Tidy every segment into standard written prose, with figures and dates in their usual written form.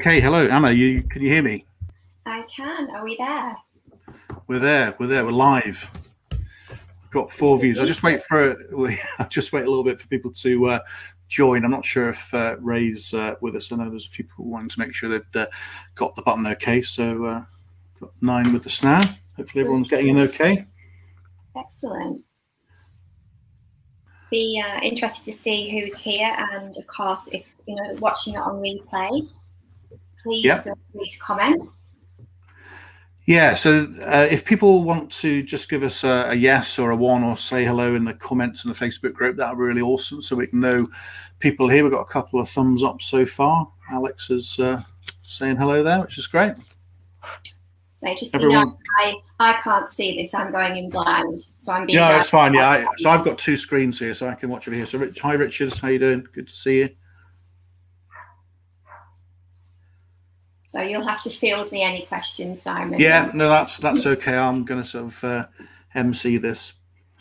Okay, hello, Anna. Can you hear me? I can. Are we there? We're there. We're live. Got 4 views. I'll just wait a little bit for people to join. I'm not sure if Ray's with us. I know there's a few people wanting to make sure they've got the button okay. So got 9 with us now. Hopefully everyone's getting in okay. Excellent. Be interested to see who's here, and of course, if watching it on replay, please feel free to comment. Yeah, so if people want to just give us a yes or a 1 or say hello in the comments in the Facebook group, that would be really awesome, so we can know people here. We've got a couple of thumbs up so far. Alex is saying hello there, which is great. So just I can't see this. I'm going in blind, so I'm being. Yeah, it's fine. Yeah, so I've got 2 screens here, so I can watch over here. So, hi, Richard. How you doing? Good to see you. So you'll have to field me any questions, Simon. Yeah, no, that's okay. I'm going to sort of MC this.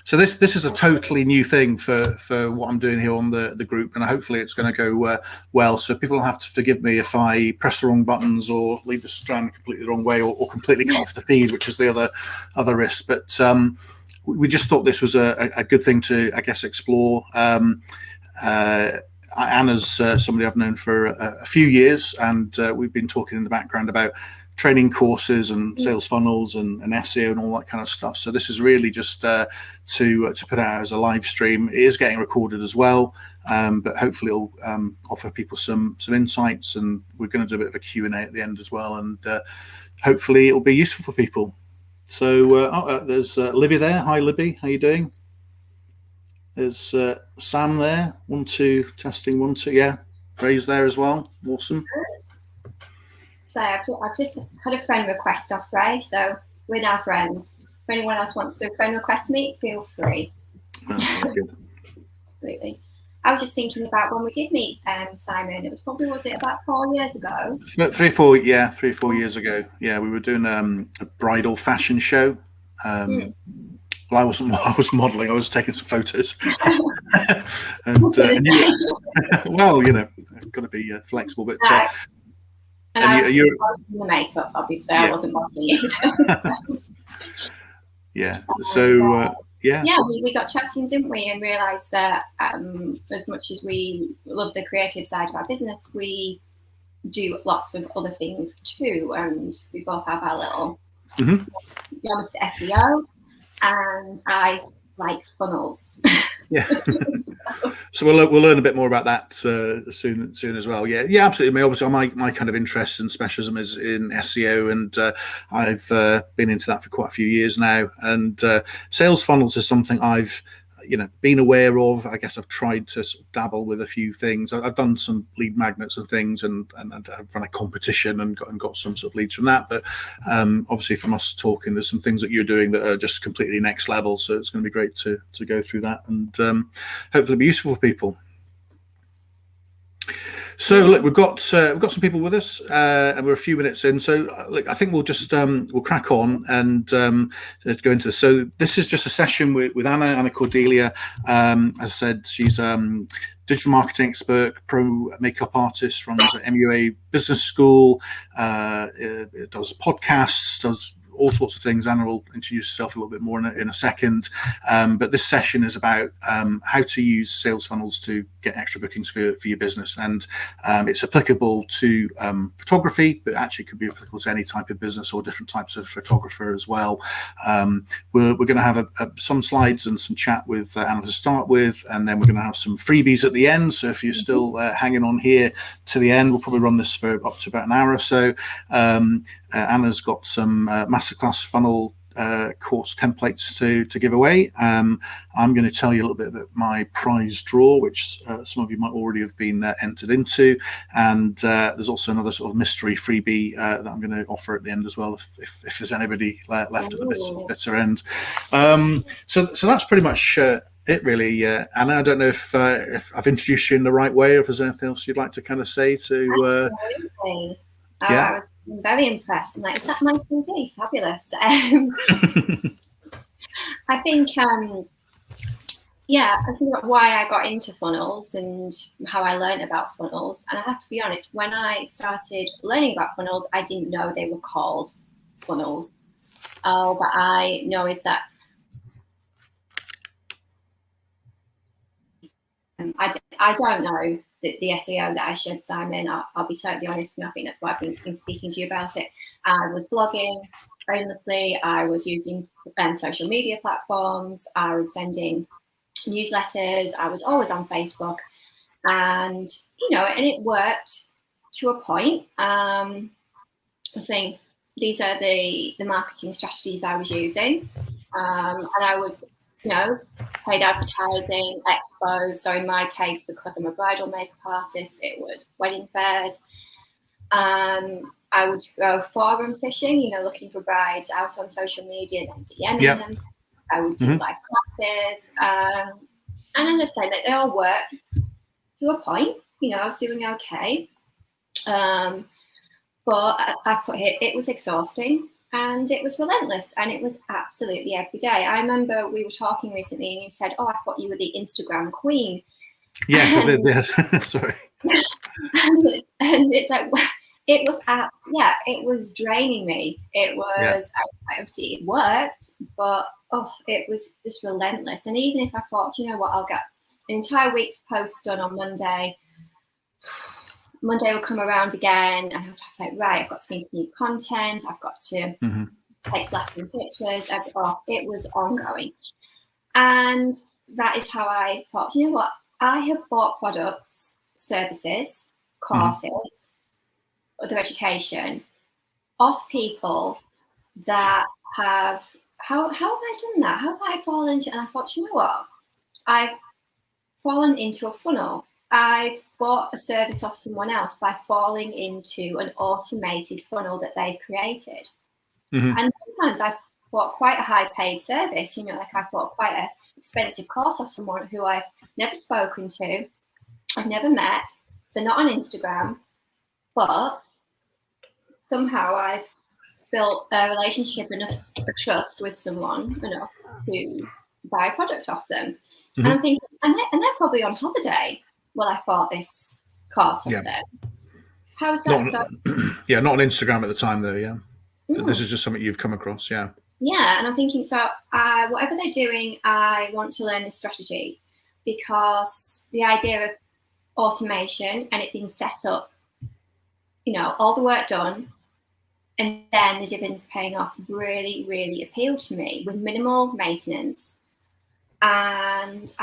So this is a totally new thing for what I'm doing here on the group, and hopefully it's going to go well. So people will have to forgive me if I press the wrong buttons or lead the strand completely the wrong way, or completely cut off the feed, which is the other risk. But we just thought this was a good thing to, I guess, explore. Anna's somebody I've known for a few years, and we've been talking in the background about training courses and sales funnels and SEO and all that kind of stuff. So this is really just to put out as a live stream. It is getting recorded as well, but hopefully it'll offer people some insights, and we're going to do a bit of a Q&A at the end as well, and hopefully it'll be useful for people. So there's Libby there. Hi, Libby. How you doing? There's Sam there. 1 2 testing 1 2. Yeah, Ray's there as well. Awesome. So I've just had a friend request off Ray, so we're now friends. If anyone else wants to friend request me, feel free. Good. Absolutely. I was just thinking about when we did meet Simon. It was probably, was it about 4 years ago? 3 or 4 years ago. Yeah, we were doing a bridal fashion show. Well, I was modelling. I was taking some photos, and well, I've got to be flexible. But and I was doing the makeup, obviously. Yeah. I wasn't modelling either. Yeah. So yeah. Yeah, we got chatting, didn't we, and realised that as much as we love the creative side of our business, we do lots of other things too, and we both have our little, to be honest, SEO. And I like funnels. Yeah. So we'll learn a bit more about that soon as well. Yeah, absolutely. Obviously, my kind of interest and specialism is in SEO, and I've been into that for quite a few years now. And sales funnels is something I've been aware of. I guess I've tried to sort of dabble with a few things. I've done some lead magnets and things, and I've run a competition and got some sort of leads from that. But obviously, from us talking, there's some things that you're doing that are just completely next level. So it's going to be great to go through that, and hopefully be useful for people. So look, we've got some people with us, and we're a few minutes in. So look, I think we'll just we'll crack on and go into this. So this is just a session with Anna Cordelia. As I said, she's digital marketing expert, pro makeup artist, runs an MUA business school, does podcasts, does all sorts of things. Anna will introduce herself a little bit more in a second. But this session is about how to use sales funnels to get extra bookings for your business. And it's applicable to photography, but actually could be applicable to any type of business or different types of photographer as well. We're going to have some slides and some chat with Anna to start with, and then we're going to have some freebies at the end. So if you're still hanging on here to the end, we'll probably run this for up to about an hour or so. Anna's got some masterclass funnel course templates to give away. I'm going to tell you a little bit about my prize draw, which some of you might already have been entered into, and there's also another sort of mystery freebie that I'm going to offer at the end as well, if there's anybody left at the bitter end. So that's pretty much it, really. Anna, I don't know if I've introduced you in the right way, or if there's anything else you'd like to kind of say to yeah. I'm very impressed. I'm like, is that my TV? Fabulous. I think, yeah, I think about why I got into funnels and how I learned about funnels. And I have to be honest, when I started learning about funnels, I didn't know they were called funnels. All that I know is that I don't know the SEO that I should, Simon. I'll be totally honest, and I think that's why I've been speaking to you about it. I was blogging endlessly. I was using social media platforms. I was sending newsletters. I was always on Facebook, and and it worked to a point. I was saying these are the marketing strategies I was using, and I would paid advertising, expos. So in my case, because I'm a bridal makeup artist, it was wedding fairs. I would go forum fishing, looking for brides out on social media and DMing them. I would do live classes. And as I say, that they all work to a point. I was doing okay. But I put it was exhausting. And it was relentless, and it was absolutely every day. I remember we were talking recently, and you said, "Oh, I thought you were the Instagram queen." Yes, I did. Yes, sorry. And it's like it was draining me. It was obviously it worked, but it was just relentless. And even if I thought, I'll get an entire week's post done on Monday. Monday will come around again, and I have to think, right, I've got to think of new content. I've got to take flattering pictures. It was ongoing. And that is how I thought, I have bought products, services, courses, other education off people that have, how have I done that? How have I fallen into, and I thought, I've fallen into a funnel. I've bought a service off someone else by falling into an automated funnel that they've created. And sometimes I've bought quite a high paid service, like I've bought quite an expensive course off someone who I've never spoken to, I've never met, they're not on Instagram, but somehow I've built a relationship enough, a trust with someone enough to buy a product off them. And I'm thinking, and they're probably on holiday. Well, I bought this course off them. How is that? Not on Instagram at the time, though. Yeah, this is just something you've come across. Yeah. Yeah, and I'm thinking, so whatever they're doing, I want to learn this strategy, because the idea of automation and it being set up, all the work done, and then the dividends paying off really, really appealed to me with minimal maintenance. And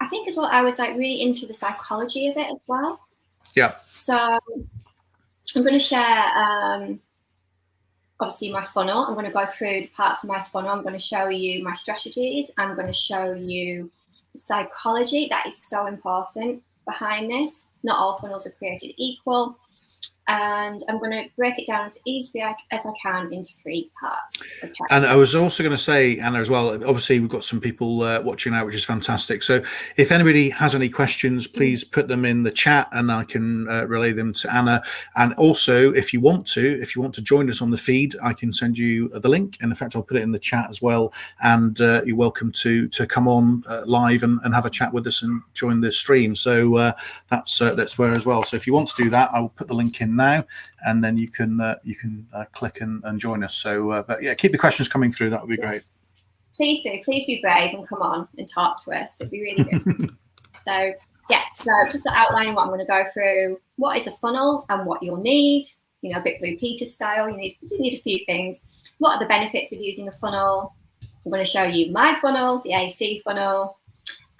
I think as well, I was like really into the psychology of it as well. Yeah. So I'm going to share, obviously, my funnel. I'm going to go through the parts of my funnel. I'm going to show you my strategies. I'm going to show you the psychology that is so important behind this. Not all funnels are created equal. And I'm going to break it down as easily as I can into 3 parts. Okay. And I was also going to say, Anna, as well, obviously we've got some people watching now, which is fantastic. So if anybody has any questions, please put them in the chat and I can relay them to Anna. And also, if you want to join us on the feed, I can send you the link. And in fact, I'll put it in the chat as well. And you're welcome to come on live and have a chat with us and join the stream. So that's where as well. So if you want to do that, I will put the link in now, and then you can click and join us. So but yeah, keep the questions coming through. That would be great. Please do. Please be brave and come on and talk to us. It'd be really good. So just to outline what I'm going to go through, what is a funnel and what you'll need, a bit Blue Peter style. You need a few things. What are the benefits of using a funnel? I'm going to show you my funnel, the AC funnel.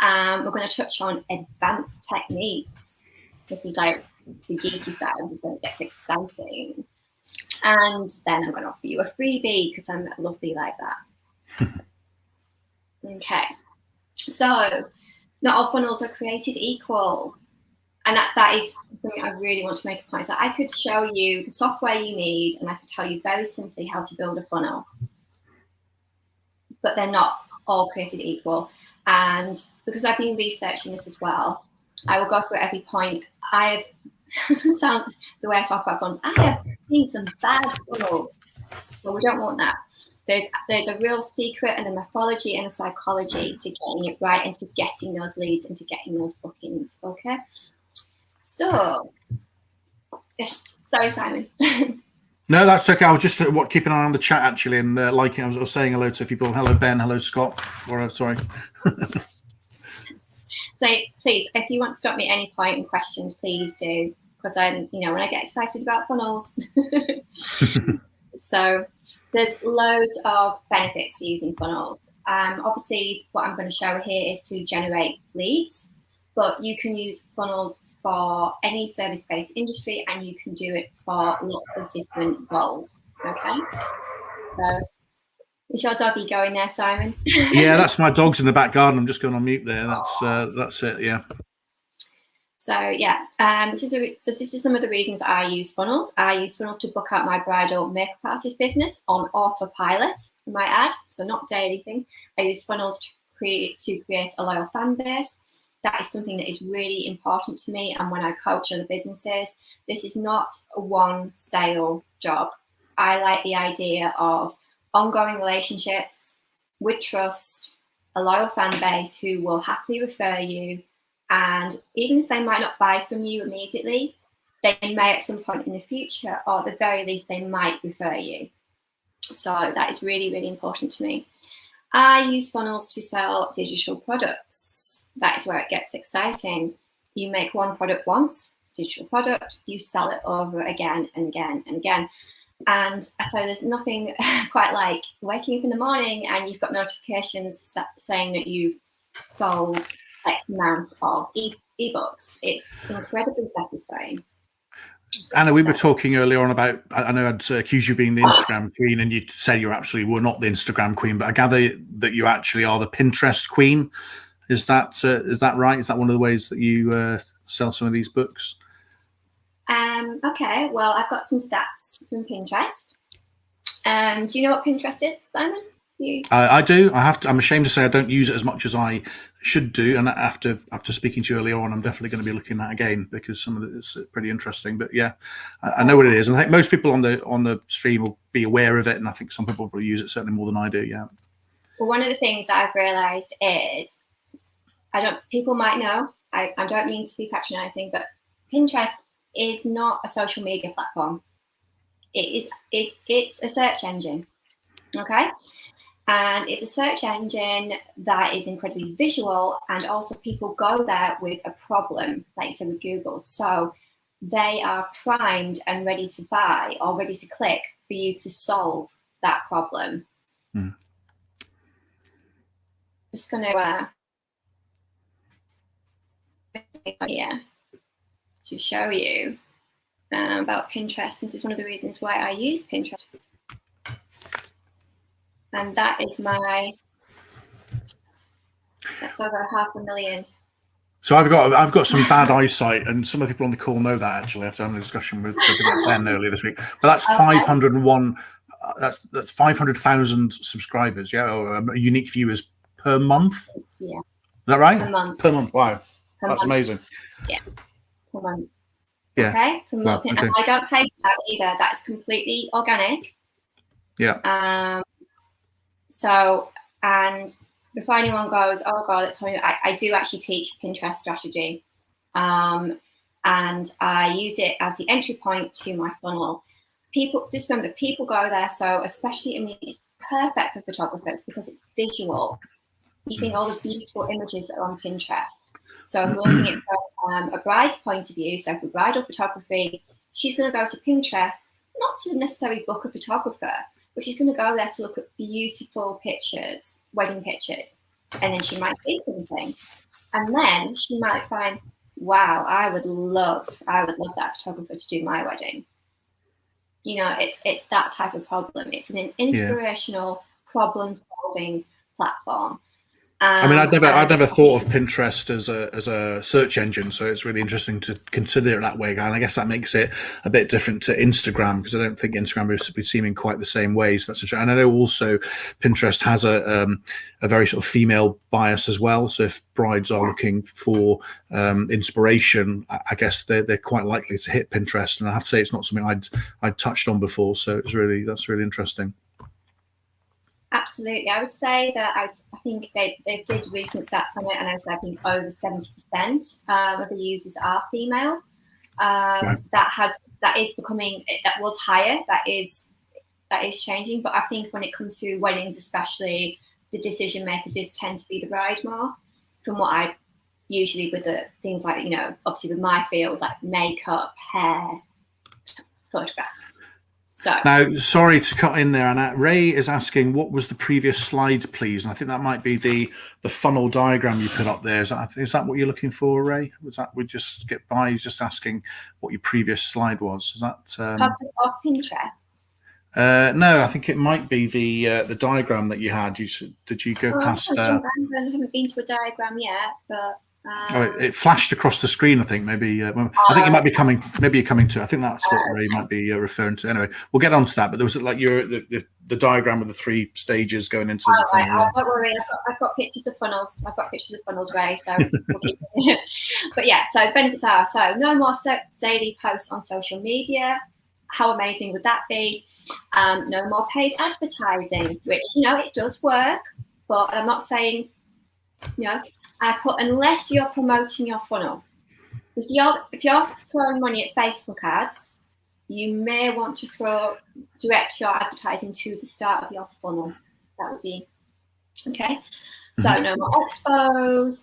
We're going to touch on advanced techniques. This is like the geeky side, when it gets exciting. And then I'm going to offer you a freebie because I'm lovely like that. Okay. So not all funnels are created equal. And that is something I really want to make a point. So I could show you the software you need, and I could tell you very simply how to build a funnel. But they're not all created equal. And because I've been researching this as well, I will go through every point. I have the way I talk about funnels, I have seen some bad funnels. So we don't want that. there's a real secret and a methodology and a psychology to getting it right and to getting those leads and to getting those bookings. Okay. So, yes, sorry, Simon. No, that's okay. I was just keeping an eye on the chat actually, and liking. I was saying hello to people. Hello, Ben. Hello, Scott. Or sorry. So please, if you want to stop me at any point in questions, please do, because when I get excited about funnels. So there's loads of benefits to using funnels. Obviously, what I'm going to show here is to generate leads, but you can use funnels for any service-based industry, and you can do it for lots of different goals. Okay. So, is your doggy going there, Simon? Yeah, that's my dogs in the back garden. I'm just going on mute there. That's it. Yeah. So yeah, this is some of the reasons I use funnels. I use funnels to book out my bridal makeup artist business on autopilot, I might add, so not daily thing. I use funnels to create a loyal fan base. That is something that is really important to me. And when I coach other businesses, this is not a one sale job. I like the idea of ongoing relationships with trust, a loyal fan base who will happily refer you. And even if they might not buy from you immediately, they may at some point in the future, or at the very least, they might refer you. So that is really, really important to me. I use funnels to sell digital products. That is where it gets exciting. You make one product once, digital product, you sell it over again and again and again. And so there's nothing quite like waking up in the morning and you've got notifications saying that you've sold X amount of ebooks. It's incredibly satisfying. Anna, we were talking earlier on about, I know I'd accused you of being the Instagram queen, and you said you absolutely were not the Instagram queen, but I gather that you actually are the Pinterest queen. Is that right? Is that one of the ways that you sell some of these books? Okay, well, I've got some stats from Pinterest. Do you know what Pinterest is, Simon? I do. I'm ashamed to say I don't use it as much as I should do, and after speaking to you earlier on, I'm definitely going to be looking at it again because some of it is pretty interesting. But yeah, I know what it is, and I think most people on the stream will be aware of it, and I think some people will use it certainly more than I do. Yeah. Well, one of the things I've realised is people might know. I don't mean to be patronising, but Pinterest is not a social media platform. It's a search engine. Okay. And it's a search engine that is incredibly visual, and also people go there with a problem, like you said with Google. So they are primed and ready to buy or ready to click for you to solve that problem. Mm. I'm just going to here to show you about Pinterest. This is one of the reasons why I use Pinterest. And that is that's over 500,000. So I've got some bad eyesight, and some of the people on the call know that actually after having a discussion with Ben earlier this week. But that's 501. That's 500,000 subscribers, yeah, or unique viewers per month. Yeah. Is that right? Per month. Per month. Wow, per that's month. Amazing. Yeah. Per month. Yeah. Okay. Wow, okay. And I don't pay for that either. That's completely organic. Yeah. So, and before anyone goes, oh God, it's funny, I do actually teach Pinterest strategy. And I use it as the entry point to my funnel. People, just remember, people go there. So especially, I mean, it's perfect for photographers because it's visual. You think all the beautiful images that are on Pinterest. So I'm looking at from a bride's point of view. So for bridal photography, she's going to go to Pinterest, not to necessarily book a photographer, but she's going to go there to look at beautiful pictures, wedding pictures, and then she might see something, and then she might find, wow, I would love that photographer to do my wedding. You know, it's that type of problem. It's an inspirational problem-solving platform. I mean, I'd never thought of Pinterest as a search engine, so it's really interesting to consider it that way. And I guess that makes it a bit different to Instagram, because I don't think Instagram would seem in quite the same ways. So that's and I know also Pinterest has a very sort of female bias as well. So if brides are looking for inspiration, I guess they're quite likely to hit Pinterest. And I have to say, it's not something I'd touched on before. So that's really interesting. absolutely. I would say that I think they did recent stats on it, and I think over 70% of the users are female. Right. That is becoming, that was higher. That is changing. But I think when it comes to weddings, especially, the decision maker does tend to be the bride more. From what I usually with the things like, you know, obviously with my field, like makeup, hair, photographs. So now, sorry to cut in there, Anna. Ray is asking, what was the previous slide, please? And I think that might be the funnel diagram you put up there. Is that what you're looking for, Ray? Was that, we just skip by? He's just asking what your previous slide was. Is that off Pinterest? No, I think it might be the diagram that you had. Did you go past? I haven't been to a diagram yet, but. It flashed across the screen. I think maybe. I think you might be coming. Maybe you're coming to. I think that's what Ray might be referring to. Anyway, we'll get on to that. But there was like the diagram with the 3 stages going into the funnel. Don't worry, I've got pictures of funnels. I've got pictures of funnels, Ray. So, but yeah. So benefits are no more daily posts on social media. How amazing would that be? No more paid advertising, which, you know, it does work, but I'm not saying, you know. I put, unless you're promoting your funnel. If you're throwing money at Facebook ads, you may want to direct your advertising to the start of your funnel. That would be okay. So no more expos,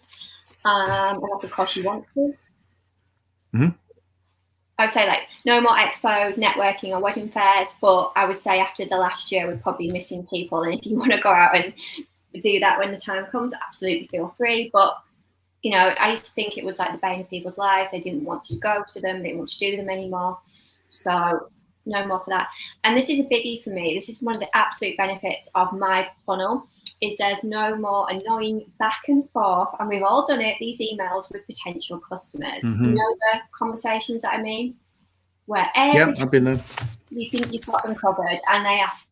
and of course you want to. I would say like no more expos, networking, or wedding fairs. But I would say after the last year, we're probably missing people. And if you want to go out and do that when the time comes, absolutely feel free. But, you know, I used to think it was like the bane of people's lives. They didn't want to go to them. They didn't want to do them anymore. So no more for that. And this is a biggie for me. This is one of the absolute benefits of my funnel, is there's no more annoying back and forth. And we've all done it, these emails with potential customers. You know the conversations that I mean? Where I've been there. You think you've got them covered, and they ask,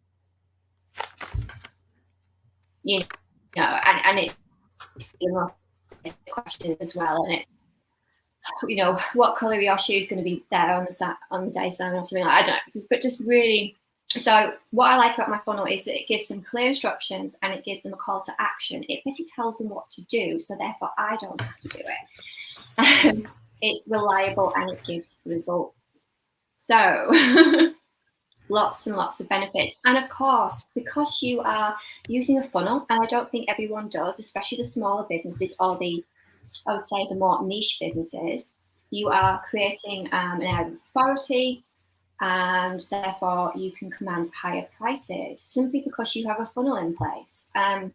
you know, and it's a question as well, and it's, you know, what colour are your shoes going to be there on the day sign or something like, I don't know, just really. So what I like about my funnel is that it gives them clear instructions and it gives them a call to action. It basically tells them what to do, so therefore I don't have to do it. It's reliable and it gives results. So lots and lots of benefits. And of course, because you are using a funnel, and I don't think everyone does, especially the smaller businesses or I would say the more niche businesses, you are creating an area of authority, and therefore you can command higher prices simply because you have a funnel in place. I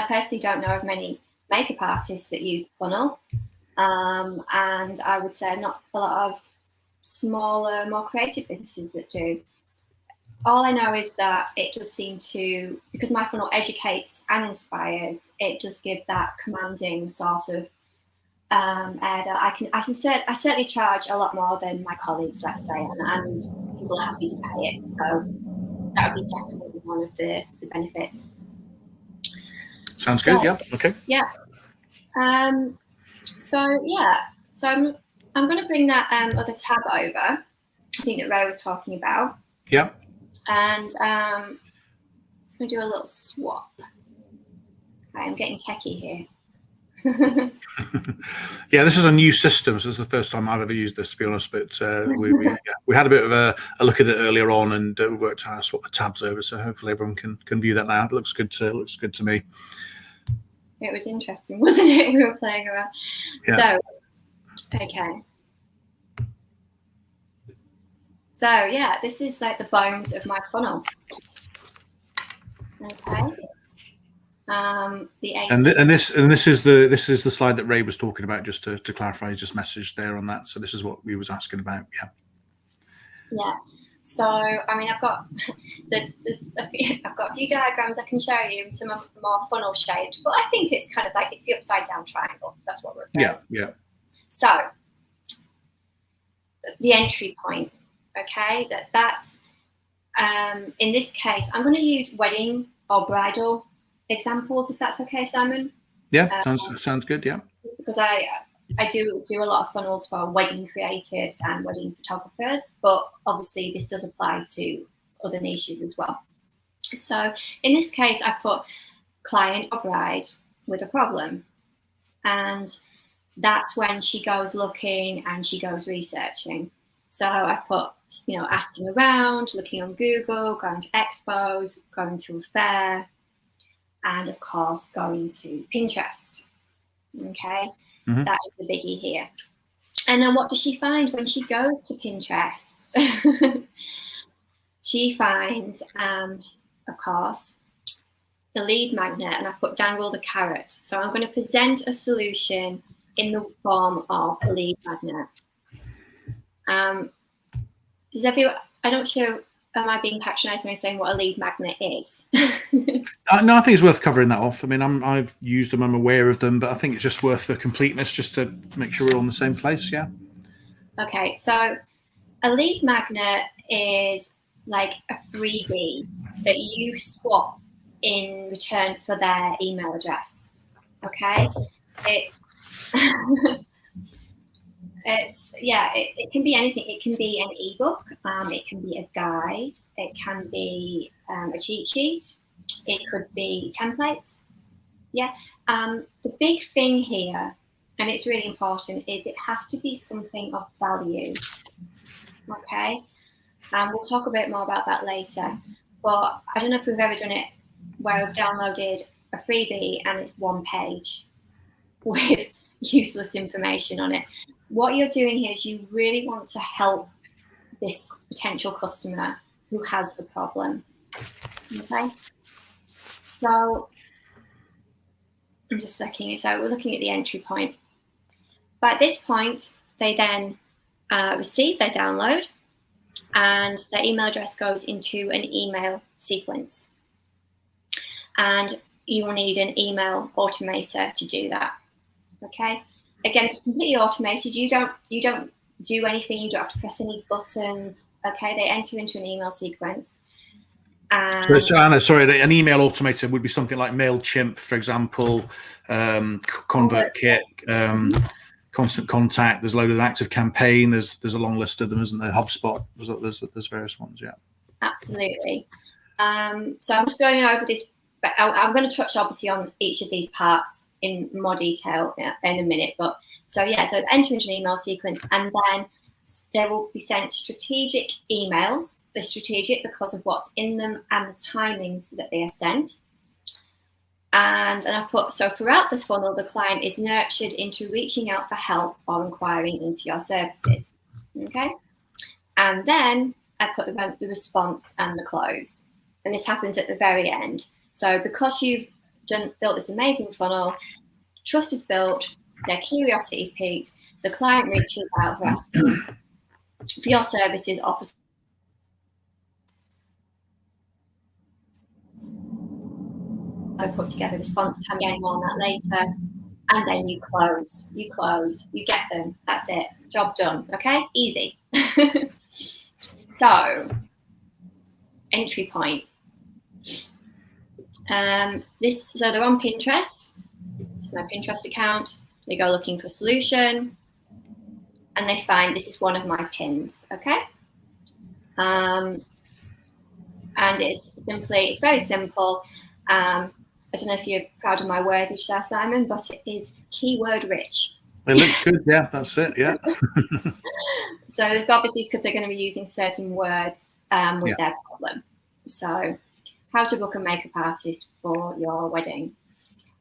personally don't know of many makeup artists that use funnel, and I would say not a lot of smaller, more creative businesses that do. All I know is that it does seem to, because my funnel educates and inspires, it does give that commanding sort of air that I certainly charge a lot more than my colleagues, let's say, and people are happy to pay it. So that would be definitely one of the benefits. Sounds good. Yeah. Okay. Yeah. So I'm going to bring that other tab over. I think that Ray was talking about. Yeah. And I'm just going to do a little swap. Okay, I'm getting techie here. Yeah, this is a new system, so this is the first time I've ever used this, to be honest. But we had a bit of a look at it earlier on, and we worked out how to swap the tabs over. So hopefully everyone can view that now. It looks good. Looks good to me. It was interesting, wasn't it? We were playing around. Yeah. So, okay. So yeah, this is like the bones of my funnel. Okay. This is the slide that Ray was talking about. Just to clarify, he just messaged there on that. So this is what we was asking about. Yeah. Yeah. So I mean, I've got I've got a few diagrams I can show you, some of them more funnel shaped, but I think it's kind of like it's the upside down triangle. That's what we're referring. Yeah. So the entry point. Okay, that's in this case, I'm going to use wedding or bridal examples, if that's okay, Simon. Yeah, sounds good. Yeah, because I do a lot of funnels for wedding creatives and wedding photographers, but obviously this does apply to other niches as well. So in this case, I put client or bride with a problem. And that's when she goes looking and she goes researching. So I put, asking around, looking on Google, going to expos, going to a fair, and of course, going to Pinterest. Okay, That is the biggie here. And then what does she find when she goes to Pinterest? She finds, of course, the lead magnet, and I put dangle the carrot. So I'm going to present a solution in the form of a lead magnet. I'm not sure, am I being patronising by saying what a lead magnet is? No, I think it's worth covering that off. I mean, I've used them, I'm aware of them, but I think it's just worth for completeness, just to make sure we're all in the same place. Yeah. Okay, so a lead magnet is like a freebie that you swap in return for their email address. Okay, it can be anything. It can be an ebook, it can be a guide, it can be a cheat sheet, it could be templates. Yeah. The big thing here, and it's really important, is it has to be something of value. Okay. We'll talk a bit more about that later. But I don't know if we've ever done it where we've downloaded a freebie and it's one page with useless information on it. What you're doing here is you really want to help this potential customer who has the problem. Okay. So I'm just looking. So we're looking at the entry point. But at this point, they then receive their download, and their email address goes into an email sequence. And you will need an email automator to do that. Okay. Again, it's completely automated. You don't do anything. You don't have to press any buttons. Okay. They enter into an email sequence. So Anna, sorry, an email automator would be something like MailChimp, for example, ConvertKit, Constant Contact. There's a load of ActiveCampaign. There's a long list of them, isn't there? HubSpot. There's various ones. Yeah. Absolutely. So I'm just going over this, but I'm going to touch obviously on each of these parts in more detail in a minute. But so enter into an email sequence, and then there will be sent strategic emails. They're strategic because of what's in them and the timings that they are sent. And I put, so throughout the funnel, the client is nurtured into reaching out for help or inquiring into your services. Okay. And then I put the response and the close. And this happens at the very end. So because you've built this amazing funnel, trust is built, their curiosity is piqued, the client reaches out for asking for your services, offers. I put together a response time, again, more on that later. And then you close, you get them. That's it. Job done. Okay, easy. So, entry point. So they're on Pinterest. This is my Pinterest account. They go looking for a solution, and they find this is one of my pins. Okay. And it's very simple. I don't know if you're proud of my wordage there, Simon, but it is keyword rich. It looks good. Yeah, that's it. Yeah. So they've obviously, because they're going to be using certain words with their problem. So how to book a makeup artist for your wedding.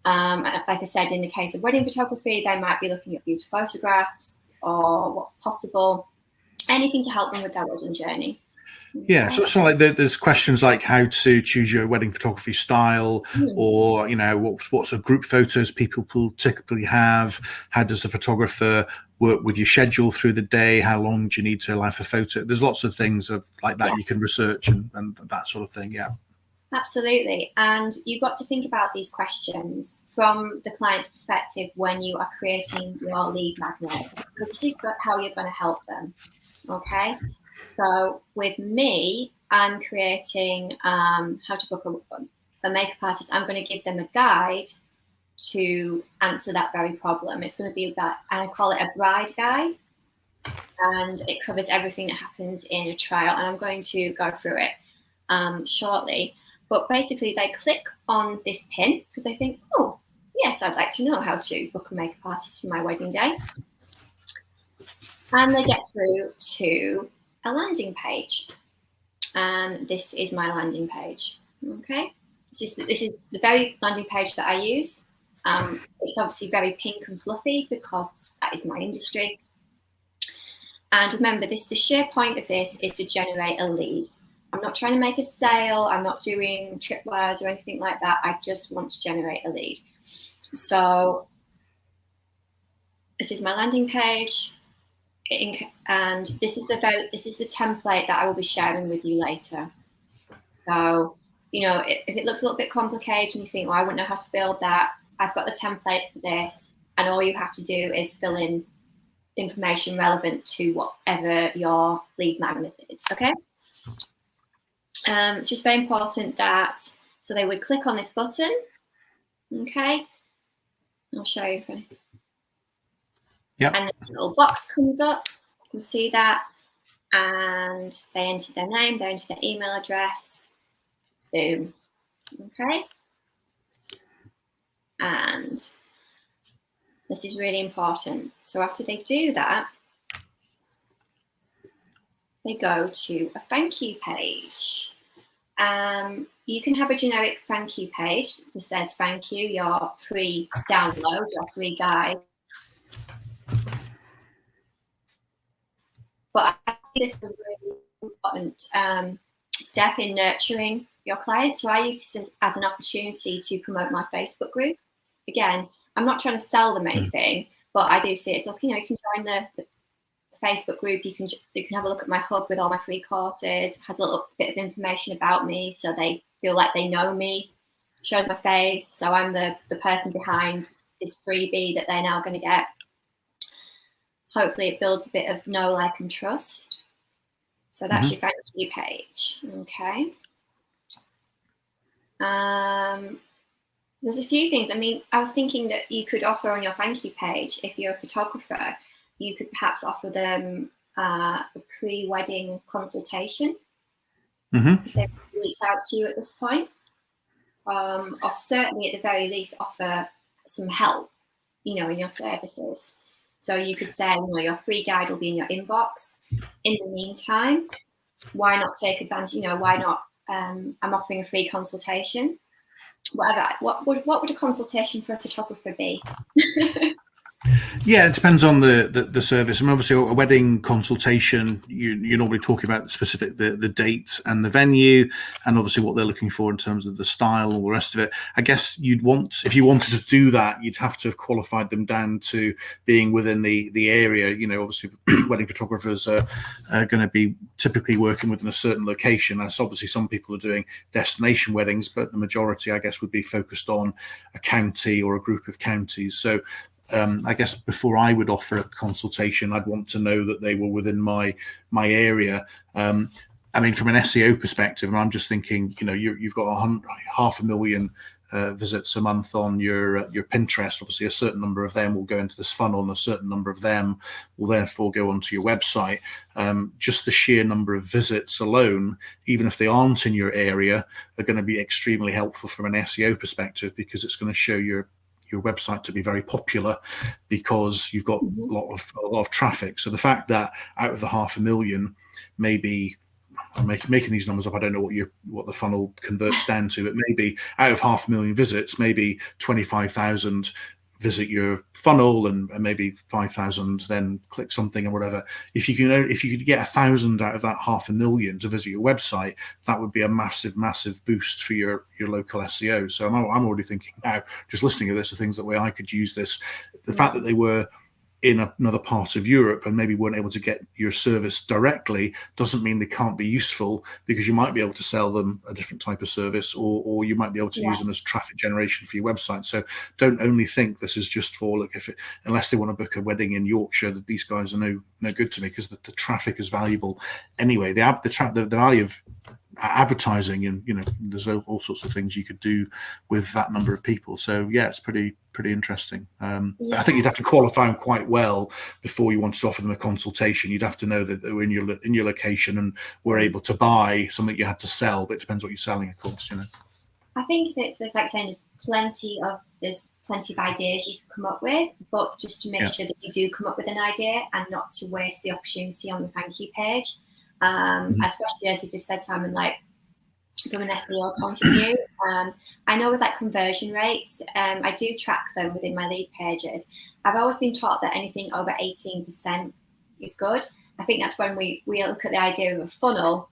Like I said, in the case of wedding photography, they might be looking at beautiful photographs or what's possible, anything to help them with their wedding journey. Yeah, so it's not like there's questions like how to choose your wedding photography style, or what sort of group photos people will typically have. How does the photographer work with your schedule through the day? How long do you need to allow for photo? There's lots of things like that you can research and that sort of thing. Yeah, absolutely. And you've got to think about these questions from the client's perspective when you are creating your lead magnet, because this is how you're going to help them. Okay. So with me, I'm creating how to book a makeup artist. I'm going to give them a guide to answer that very problem. It's going to be about, and I call it a bride guide, and it covers everything that happens in a trial. And I'm going to go through it shortly. But basically, they click on this pin because they think, oh, yes, I'd like to know how to book a makeup artist for my wedding day. And they get through to a landing page. And this is my landing page. Okay, this is the very landing page that I use. It's obviously very pink and fluffy because that is my industry. And remember, the sheer point of this is to generate a lead. I'm not trying to make a sale. I'm not doing tripwires or anything like that. I just want to generate a lead. So this is my landing page. And this is the template that I will be sharing with you later. So, you know, if it looks a little bit complicated and you think, well, I wouldn't know how to build that, I've got the template for this, and all you have to do is fill in information relevant to whatever your lead magnet is. Okay. It's just very important that, so they would click on this button. Okay. I'll show you. Yeah. And a little box comes up. You can see that. And they enter their name, they enter their email address. Boom. Okay. And this is really important. So after they do that, they go to a thank you page. You can have a generic thank you page that says thank you, your free download, your free guide. But I see this as a really important step in nurturing your clients. So I use this as an opportunity to promote my Facebook group. Again, I'm not trying to sell them anything, but I do see it. So, you know, you can join the Facebook group. You can have a look at my hub with all my free courses. It has a little bit of information about me, so they feel like they know me. It shows my face, so I'm the person behind this freebie that they're now going to get. Hopefully it builds a bit of know, like, and trust. So that's your thank you page. Okay. There's a few things. I mean, I was thinking that you could offer on your thank you page, if you're a photographer, you could perhaps offer them a pre-wedding consultation. If they reach out to you at this point. Or certainly at the very least offer some help, you know, in your services. So you could say, you know, your free guide will be in your inbox. In the meantime, why not take advantage? You know, why not? I'm offering a free consultation. Whatever. What would a consultation for a photographer be? Yeah, it depends on the service. I mean, obviously, a wedding consultation, you're normally talking about the date and the venue, and obviously what they're looking for in terms of the style and all the rest of it. I guess if you wanted to do that, you'd have to have qualified them down to being within the area. You know, obviously, wedding photographers are going to be typically working within a certain location. That's obviously some people are doing destination weddings, but the majority, I guess, would be focused on a county or a group of counties. So I guess before I would offer a consultation, I'd want to know that they were within my area. I mean, from an SEO perspective, I'm just thinking, you know, you've got 500,000 visits a month on your Pinterest. Obviously, a certain number of them will go into this funnel, and a certain number of them will therefore go onto your website. Just the sheer number of visits alone, even if they aren't in your area, are going to be extremely helpful from an SEO perspective, because it's going to show your website to be very popular because you've got a lot of traffic. So the fact that out of the 500,000, maybe I'm making these numbers up, I don't know what the funnel converts down to, but maybe out of 500,000 visits, maybe 25,000 visit your funnel, and maybe 5,000 then click something and whatever. If you could get 1,000 out of that 500,000 to visit your website, that would be a massive boost for your local SEO. So I'm already thinking now, just listening to this, the things that way I could use this. The fact that they were in another part of Europe and maybe weren't able to get your service directly doesn't mean they can't be useful, because you might be able to sell them a different type of service, or you might be able to use them as traffic generation for your website. So don't only think this is just for, unless they want to book a wedding in Yorkshire, that these guys are no good to me, because the traffic is valuable anyway. The value of advertising, and there's all sorts of things you could do with that number of people. So yeah, it's pretty interesting. But I think you'd have to qualify them quite well before you wanted to offer them a consultation. You'd have to know that they were in your location and were able to buy something you had to sell. But it depends what you're selling, of course. I think it's like saying there's plenty of ideas you can come up with, but just to make sure that you do come up with an idea and not to waste the opportunity on the thank you page. Especially as you just said, Simon, like from an SEO point of view. I know with like conversion rates, I do track them within my lead pages. I've always been taught that anything over 18% is good. I think that's when we look at the idea of a funnel,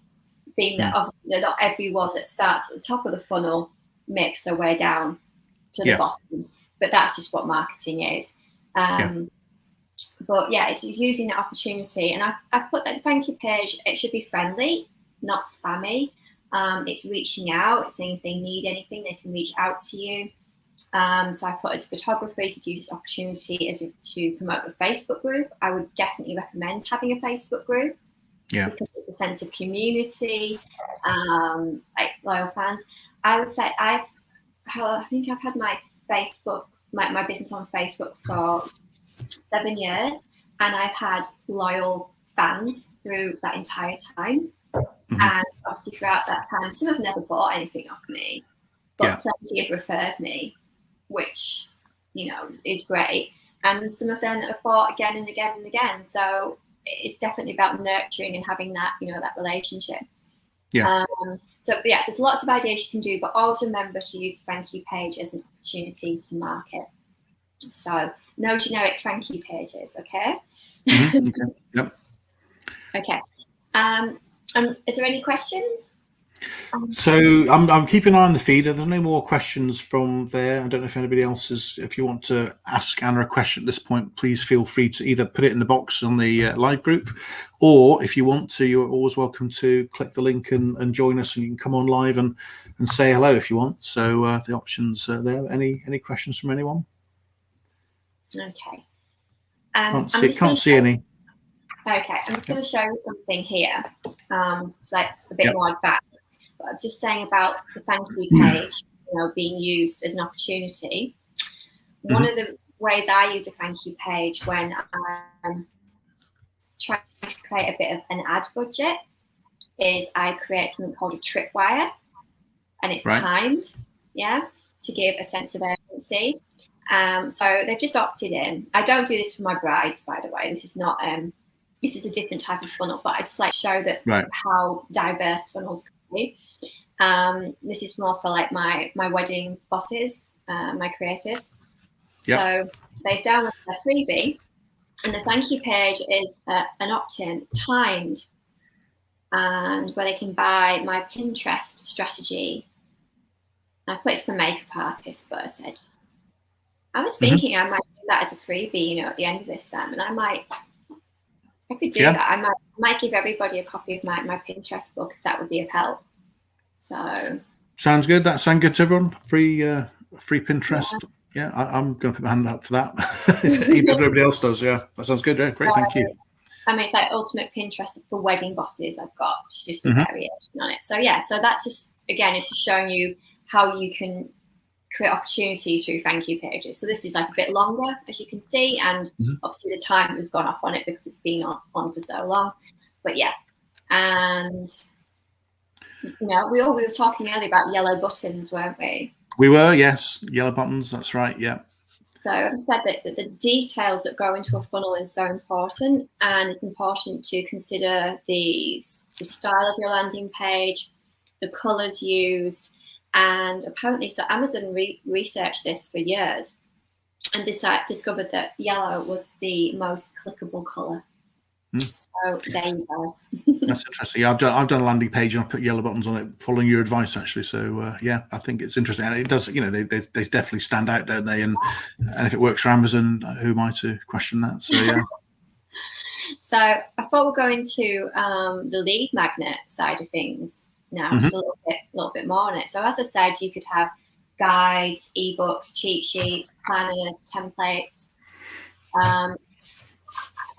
being that obviously not everyone that starts at the top of the funnel makes their way down to the bottom, but that's just what marketing is. But yeah, it's using the opportunity, and I put that thank you page. It should be friendly, not spammy. It's reaching out, it's saying if they need anything, they can reach out to you. So I put as a photographer, you could use this opportunity to promote the Facebook group. I would definitely recommend having a Facebook group. Because it's a sense of community, like loyal fans. I would say I think I've had my Facebook, my business on Facebook for 7 years, and I've had loyal fans through that entire time. And obviously throughout that time, some have never bought anything off me, but plenty have referred me, which is great. And some of them have bought again and again and again. So it's definitely about nurturing and having that, that relationship. So there's lots of ideas you can do, but always remember to use the thank you page as an opportunity to market. So no generic thank you pages, okay? Okay. Is there any questions? So I'm keeping an eye on the feed. There's no more questions from there. I don't know if anybody else is. If you want to ask Anna a question at this point, please feel free to either put it in the box on the live group, or if you want to, you're always welcome to click the link and join us, and you can come on live and say hello if you want. So the options are there. Any questions from anyone? Okay. Can't see any. Okay, I'm just going to show you something here. It's like a bit more advanced. But I'm just saying about the thank you page, being used as an opportunity. One of the ways I use a thank you page when I'm trying to create a bit of an ad budget is I create something called a tripwire, and it's timed, to give a sense of urgency. So they've just opted in. I don't do this for my brides, by the way. This is not. This is a different type of funnel, but I just like show that how diverse funnels can be. This is more for like my wedding bosses, my creatives. So they've downloaded their freebie, and the thank you page is an opt-in, timed, and where they can buy my Pinterest strategy. I put it's for makeup artists, but I was thinking I might do that as a freebie, at the end of this, Sam, and I could do that. I might give everybody a copy of my Pinterest book if that would be of help. So sounds good. That sounds good to everyone. Free Pinterest. I'm going to put my hand up for that. Even if nobody else does. Yeah, that sounds good. Yeah, great. Thank you. It's like ultimate Pinterest for wedding bosses. I've got, which is just a variation on it. So so that's just it's just showing you how you can create opportunities through thank you pages. So this is like a bit longer, as you can see, and obviously the time has gone off on it because it's been on for so long. But and we were talking earlier about yellow buttons, weren't we? We were, yes, yellow buttons. That's right. Yeah. So I've said that the details that go into a funnel is so important, and it's important to consider the style of your landing page, the colors used. And apparently, so Amazon researched this for years and discovered that yellow was the most clickable color. So there you go. That's interesting. Yeah, I've done a landing page and I put yellow buttons on it, following your advice actually. So I think it's interesting, and it does. They definitely stand out, don't they? And if it works for Amazon, who am I to question that? So yeah. So I thought we'll go into the lead magnet side of things now, just a little bit more on it. So as I said, you could have guides, ebooks, cheat sheets, planners, templates.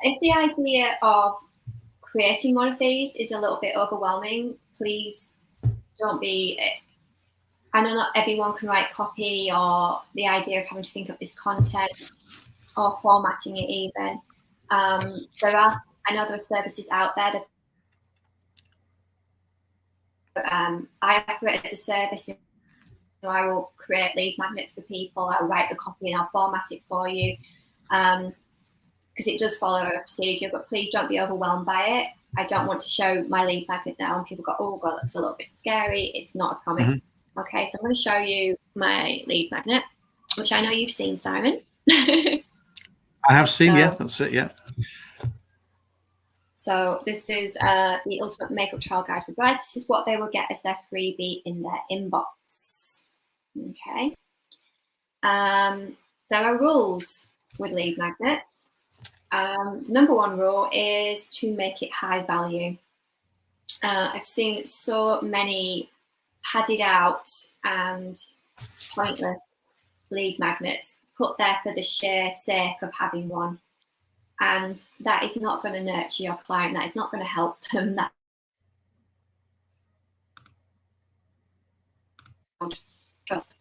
If the idea of creating one of these is a little bit overwhelming, please don't be. I know not everyone can write copy, or the idea of having to think of this content or formatting it even. I know there are services out there that I offer it as a service. So I will create lead magnets for people. I'll write the copy and I'll format it for you, because it does follow a procedure. But please don't be overwhelmed by it. I don't want to show my lead magnet now and people go, oh God, that's a little bit scary. It's not a promise. Okay, so I'm going to show you my lead magnet, which I know you've seen, Simon. I have seen, yeah, that's it, yeah. So this is the Ultimate Makeup Trial Guide for Brides. This is what they will get as their freebie in their inbox. Okay. There are rules with lead magnets. The number one rule is to make it high value. I've seen so many padded out and pointless lead magnets put there for the sheer sake of having one. And that is not going to nurture your client. That is not going to help them. That trust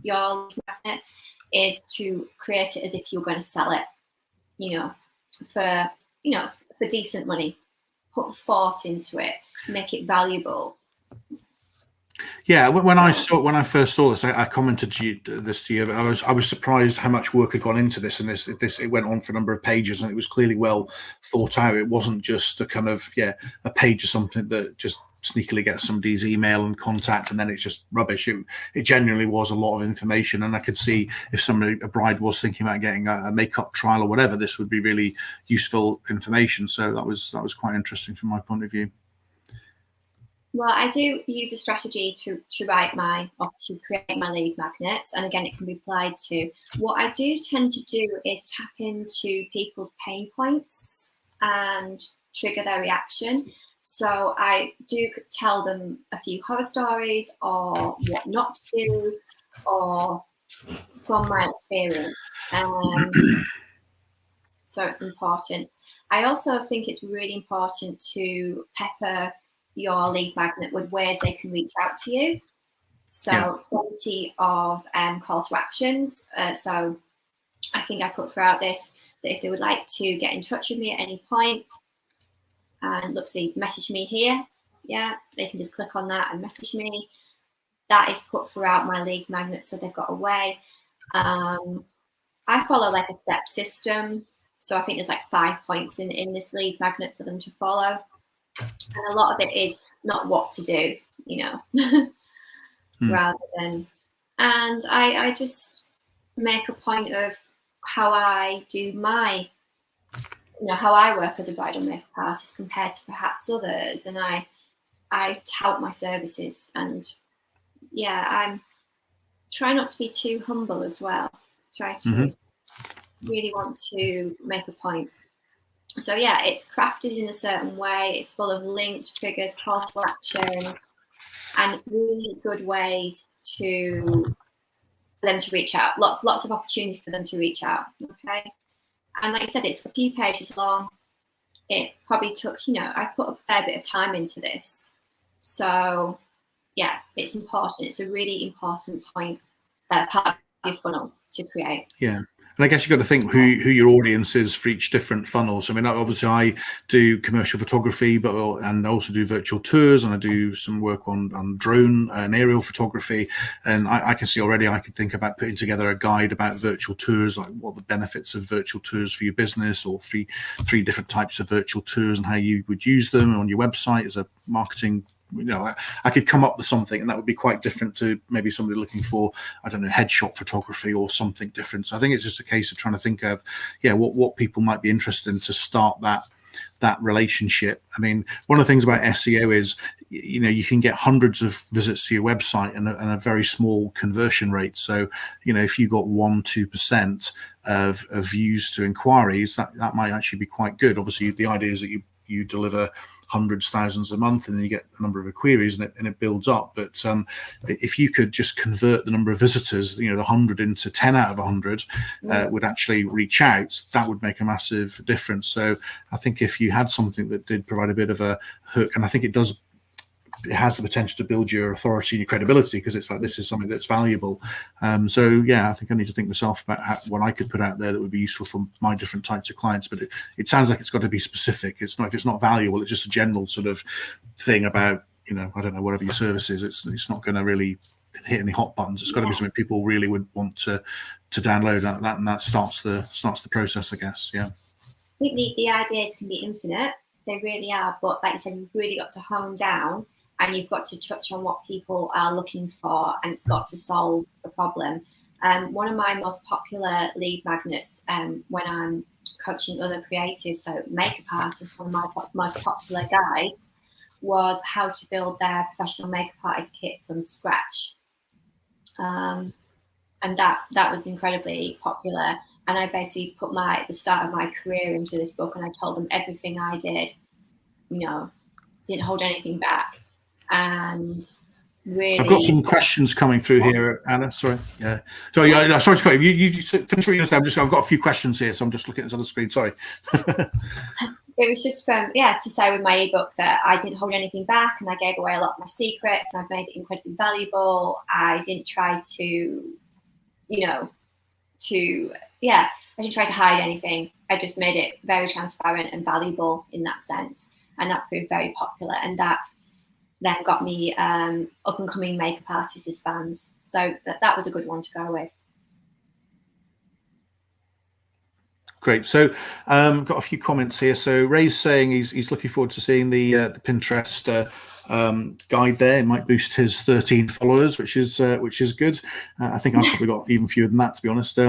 your magnet is to create it as if you're going to sell it, for decent money. Put thought into it, make it valuable. Yeah, when I first saw this, I commented to you. I was surprised how much work had gone into this, and it went on for a number of pages, and it was clearly well thought out. It wasn't just a kind of a page of something that just sneakily gets somebody's email and contact, and then it's just rubbish. It genuinely was a lot of information, and I could see if a bride was thinking about getting a makeup trial or whatever, this would be really useful information. So that was quite interesting from my point of view. Well, I do use a strategy to create my lead magnets, and again, it can be applied to. What I do tend to do is tap into people's pain points and trigger their reaction. So I do tell them a few horror stories or what not to do, or from my experience. So it's important. I also think it's really important to pepper your lead magnet with ways they can reach out to you. So plenty of call to actions. So I think I put throughout this that if they would like to get in touch with me at any point, and message me here. Yeah, they can just click on that and message me. That is put throughout my lead magnet, so they've got a way. I follow like a step system. So I think there's like 5 points in this lead magnet for them to follow. And a lot of it is not what to do, rather than, and I just make a point of how I do my, how I work as a bridal makeup artist compared to perhaps others. And I tout my services, and I'm try not to be too humble as well. Try to really want to make a point. So it's crafted in a certain way. It's full of links, triggers, call to actions, and really good ways for them to reach out. Lots of opportunity for them to reach out. Okay, and like I said, it's a few pages long. It probably took, I put a fair bit of time into this. So it's important. It's a really important part of your funnel to create. Yeah. And I guess you've got to think who your audience is for each different funnels. I mean, obviously I do commercial photography, and I also do virtual tours, and I do some work on drone and aerial photography. And I can see already, I could think about putting together a guide about virtual tours, like what the benefits of virtual tours for your business, or three different types of virtual tours and how you would use them on your website as a marketing. I could come up with something, and that would be quite different to maybe somebody looking for, I don't know, headshot photography or something different. So I think it's just a case of trying to think of, what people might be interested in to start that relationship. I mean, one of the things about SEO is, you can get hundreds of visits to your website and a very small conversion rate. So, if you got 1-2% of views to inquiries, that might actually be quite good. Obviously, the idea is that you deliver hundreds, thousands a month, and then you get a number of queries, and it builds up. But if you could just convert the number of visitors, the 100 into 10 out of 100 would actually reach out, that would make a massive difference. So I think if you had something that did provide a bit of a hook, and I think it does it has the potential to build your authority and your credibility, because it's like, this is something that's valuable. So yeah, I think I need to think myself about what I could put out there that would be useful for my different types of clients. But it sounds like it's got to be specific. It's not, if it's not valuable, it's just a general sort of thing about, you know, I don't know, whatever your service is, it's not going to really hit any hot buttons. It's got to be something people really would want to download, that and that starts the process, I guess. Yeah. I think the ideas can be infinite. They really are. But like you said, you've really got to hone down, and you've got to touch on what people are looking for, and it's got to solve a problem. One of my most popular lead magnets when I'm coaching other creatives, so makeup artists, one of my most popular guides was how to build their professional makeup artist kit from scratch. And that was incredibly popular. And I basically put the start of my career into this book, and I told them everything I did, you know, didn't hold anything back. And really, I've got some questions coming through here, Anna. Sorry. Yeah. So yeah, sorry to cut you. You finish what you said. I've got a few questions here, so I'm just looking at this other screen. Sorry. It was just to say with my ebook that I didn't hold anything back, and I gave away a lot of my secrets, and I've made it incredibly valuable. I didn't try to, I didn't try to hide anything. I just made it very transparent and valuable in that sense. And that proved very popular. And that then got me up and coming makeup artists as fans. So that was a good one to go with. Great. So got a few comments here. So Ray's saying he's looking forward to seeing the Pinterest guide there. It might boost his 13 followers, which is good. I think I've probably got even fewer than that, to be honest.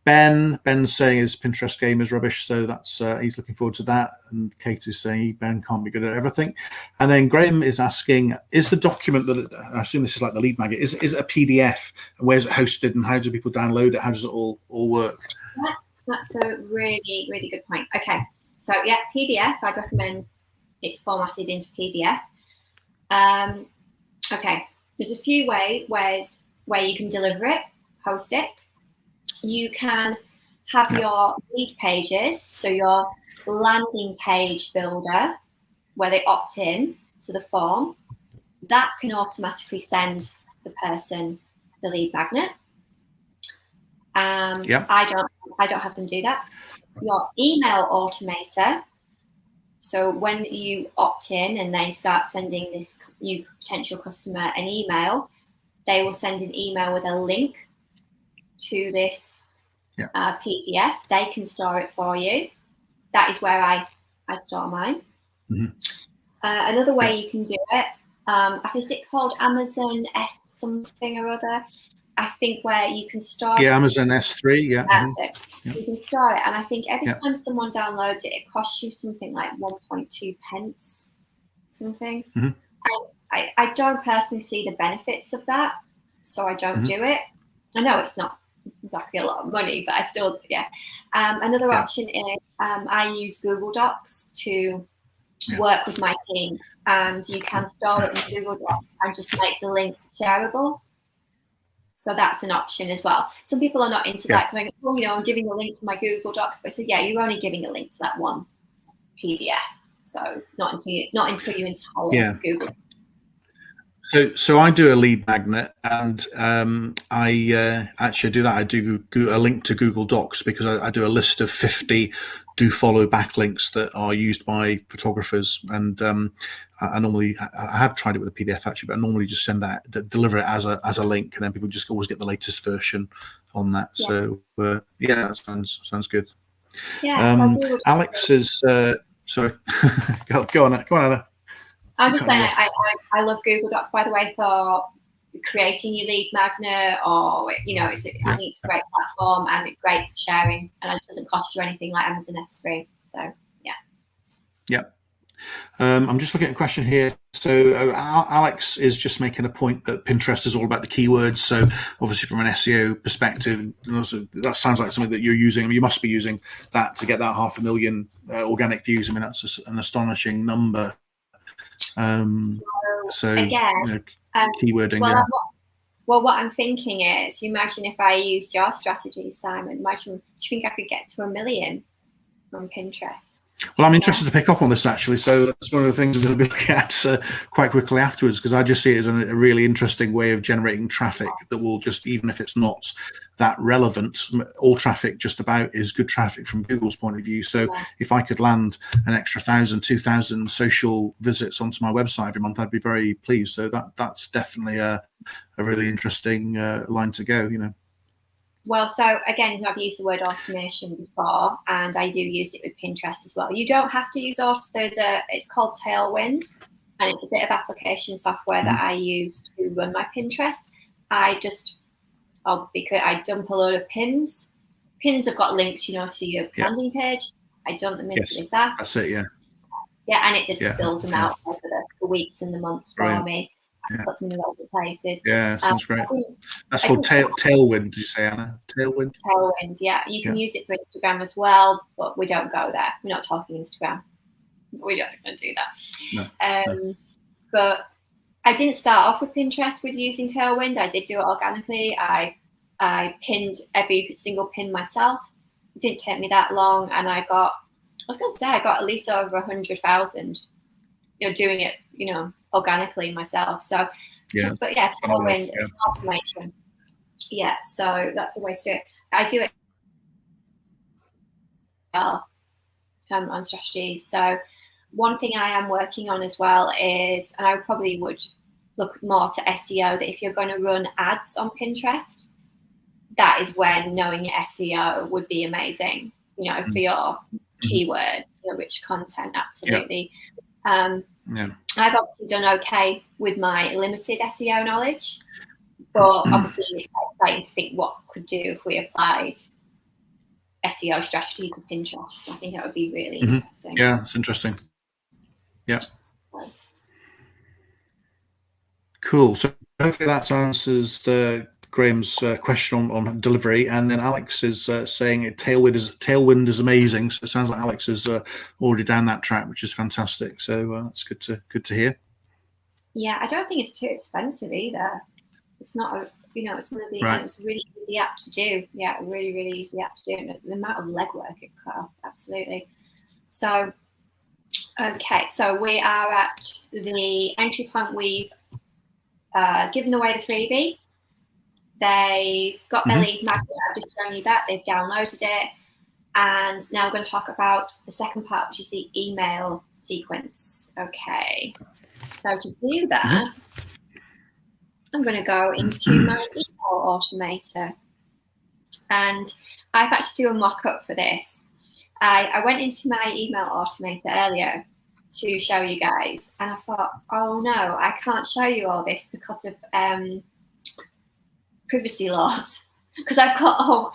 Ben's saying his Pinterest game is rubbish, so that's he's looking forward to that. And Kate is saying Ben can't be good at everything. And then Graham is asking, is the document that I assume this is like the lead magnet, is it a PDF, and where's it hosted, and how do people download it? How does it all work? That's a really, really good point. Okay, so yeah, PDF. I'd recommend it's formatted into PDF. Okay, there's a few ways where you can deliver it, host it. You can have your lead pages, so your landing page builder, where they opt in to the form. That can automatically send the person the lead magnet. I don't have them do that. Your email automator. So when you opt in and they start sending this new potential customer an email, they will send an email with a link to this PDF. They can store it for you. That is where I store mine. Mm-hmm. Another way you can do it, I think it's called Amazon S something or other. I think where you can store Amazon S3, that's it. Yeah. You can store it, and I think every time someone downloads it, it costs you something like 1.2 pence, something. Mm-hmm. I don't personally see the benefits of that, so I don't do it. I know it's not exactly a lot of money, but I still, another option is I use Google Docs to work with my team, and you can store it in Google Docs and just make the link shareable. So that's an option as well. Some people are not into that, going, I'm giving a link to my Google Docs, but I said, you're only giving a link to that one PDF. So not until you install Google. So I do a lead magnet, and I actually do that. I do a link to Google Docs because I do a list of 50 do follow backlinks that are used by photographers, and I normally, I have tried it with a PDF actually, but I normally just deliver it as a link, and then people just always get the latest version on that. So that sounds good. Alex is sorry. go on, Anna. I'm just saying, I love Google Docs, by the way, for creating your lead magnet, or I think it's a great platform and it's great for sharing, and it doesn't cost you anything like Amazon S3. So I'm just looking at a question here. So Alex is just making a point that Pinterest is all about the keywords. So obviously from an SEO perspective, and also that sounds like something that you're using. I mean, you must be using that to get that 500,000 organic views. I mean, that's an astonishing number. So again, keywording. What I'm thinking is, imagine if I used your strategy, Simon. Do you think I could get to 1 million on Pinterest? Well, I'm interested to pick up on this actually. So that's one of the things I'm going to be looking at quite quickly afterwards, because I just see it as a really interesting way of generating traffic that will just, even if it's not that relevant, all traffic just about is good traffic from Google's point of view. So if I could land an extra 1,000, 2,000 social visits onto my website every month, I'd be very pleased. So that's definitely a really interesting line to go, you know. Well, so again, I've used the word automation before, and I do use it with Pinterest as well. You don't have to use auto. It's called Tailwind, and it's a bit of application software that I use to run my Pinterest. Because I dump a load of pins. Pins have got links, you know, to your landing page. I dump them into this app. That's it, yeah. Yeah, and it just spills them out over the weeks and the months for me. Puts them in lots of places. Yeah, sounds great. That's called Tailwind, did you say, Anna? Tailwind? Tailwind, yeah. You can use it for Instagram as well, but we don't go there. We're not talking Instagram. We don't even do that. No. But I didn't start off with Pinterest with using Tailwind. I did do it organically. I pinned every single pin myself. It didn't take me that long, and I got at least over 100,000, you know, doing it, you know, organically myself. So Tailwind is automation. Yeah, so that's the way to do it. I do it on strategies. So one thing I am working on as well is, and I probably would look more to SEO, that if you're going to run ads on Pinterest, that is when knowing your SEO would be amazing, you know, for your keywords, your rich content, absolutely. I've obviously done okay with my limited SEO knowledge, but obviously it's exciting to think what could do if we applied SEO strategy to Pinterest. I think that would be really interesting. Yeah, it's interesting. Yeah. Cool. So hopefully that answers Graham's question on delivery, and then Alex is saying Tailwind is amazing. So it sounds like Alex is already down that track, which is fantastic. So that's good to hear. Yeah, I don't think it's too expensive either. It's not it's one of the it's a really easy app to do. Yeah, a really, really easy app to do. And the amount of legwork it cut off, absolutely. So, okay, so we are at the entry point. We've given away the freebie. They've got their lead magnet. I've just shown you that. They've downloaded it. And now we're going to talk about the second part, which is the email sequence. Okay. So to do that, I'm going to go into my email automator. And I've had to do a mock-up for this. I went into my email automator earlier to show you guys. And I thought, oh no, I can't show you all this because of privacy laws, because I've got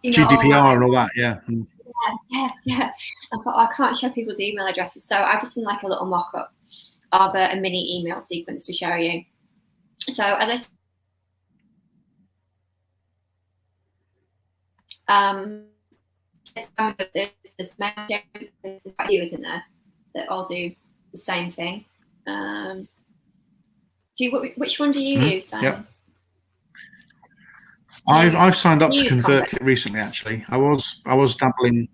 GDPR and all that, yeah. I thought I can't show people's email addresses, so I've just done like a little mock-up of a mini email sequence to show you. So as there's a few, isn't there, that all do the same thing. Which one do you use, Simon? Yep. I've signed up to ConvertKit recently. Actually, I was dabbling.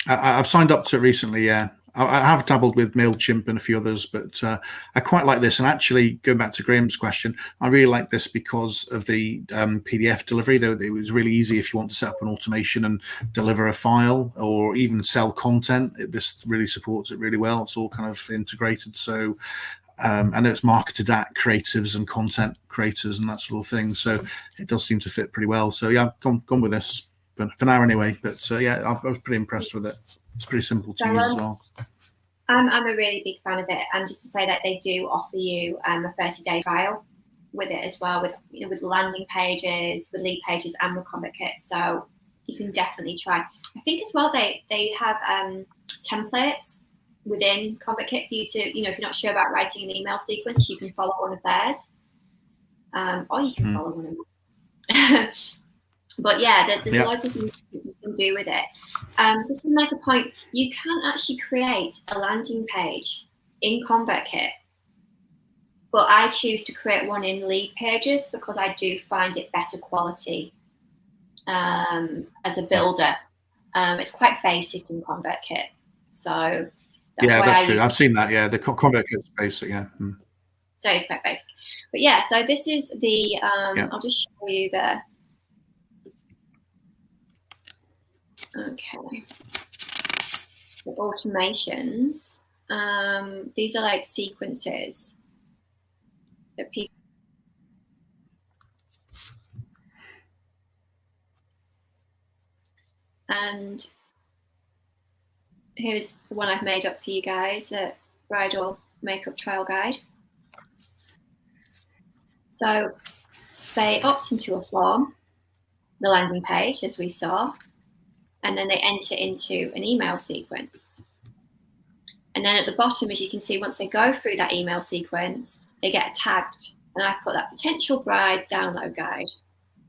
I've signed up to it recently. Yeah, I have dabbled with Mailchimp and a few others, but I quite like this. And actually, going back to Graham's question, I really like this because of the PDF delivery. Though it was really easy if you want to set up an automation and deliver a file or even sell content. This really supports it really well. It's all kind of integrated. So. I know it's marketed at creatives and content creators and that sort of thing, so it does seem to fit pretty well. So yeah, I've gone with this, but for now anyway. But yeah, I was pretty impressed with it. It's pretty simple to use as well. I'm a really big fan of it, and just to say that they do offer you a 30-day trial with it as well, with landing pages, with lead pages, and with ConvertKit. So you can definitely try. I think as well they have templates within ConvertKit for you to, if you're not sure about writing an email sequence, you can follow one of theirs, or you can follow one of them. But yeah, there's loads of things you can do with it. Just to make a point, you can actually create a landing page in ConvertKit, but I choose to create one in Lead Pages because I do find it better quality as a builder. It's quite basic in ConvertKit. So that's Yeah, why that's I true. use. I've seen that. Yeah, the ConvertKit's basic. Yeah. Mm. So it's quite basic. But yeah, so this is the, Yeah. I'll just show you the, okay, the automations. These are like sequences that people, and here's the one I've made up for you guys, the bridal makeup trial guide. So they opt into a form, the landing page, as we saw, and then they enter into an email sequence. And then at the bottom, as you can see, once they go through that email sequence, they get tagged. And I put that potential bride download guide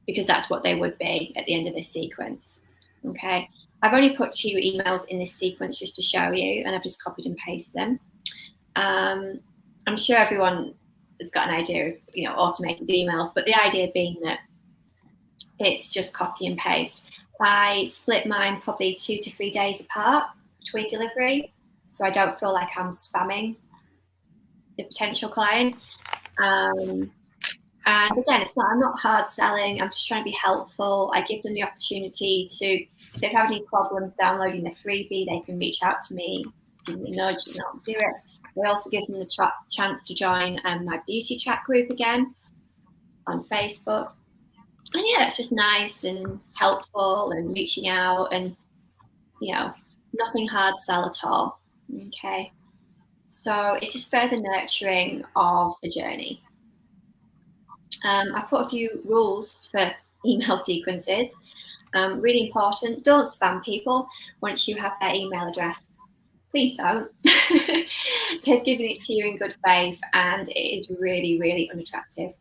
because that's what they would be at the end of this sequence. Okay. I've only put 2 emails in this sequence just to show you, and I've just copied and pasted them. I'm sure everyone has got an idea of, you know, automated emails, but the idea being that it's just copy and paste. I split mine probably 2 to 3 days apart between delivery, so I don't feel like I'm spamming the potential client. And again, I'm not hard selling. I'm just trying to be helpful. I give them the opportunity to, if they have any problems downloading the freebie, they can reach out to me, give me a nudge, and I'll do it. We also give them the chance to join my beauty chat group again on Facebook. And yeah, it's just nice and helpful and reaching out, and, you know, nothing hard sell at all. Okay. So it's just further nurturing of the journey. I put a few rules for email sequences. Really important, don't spam people once you have their email address. Please don't. They've given it to you in good faith, and it is really, really unattractive.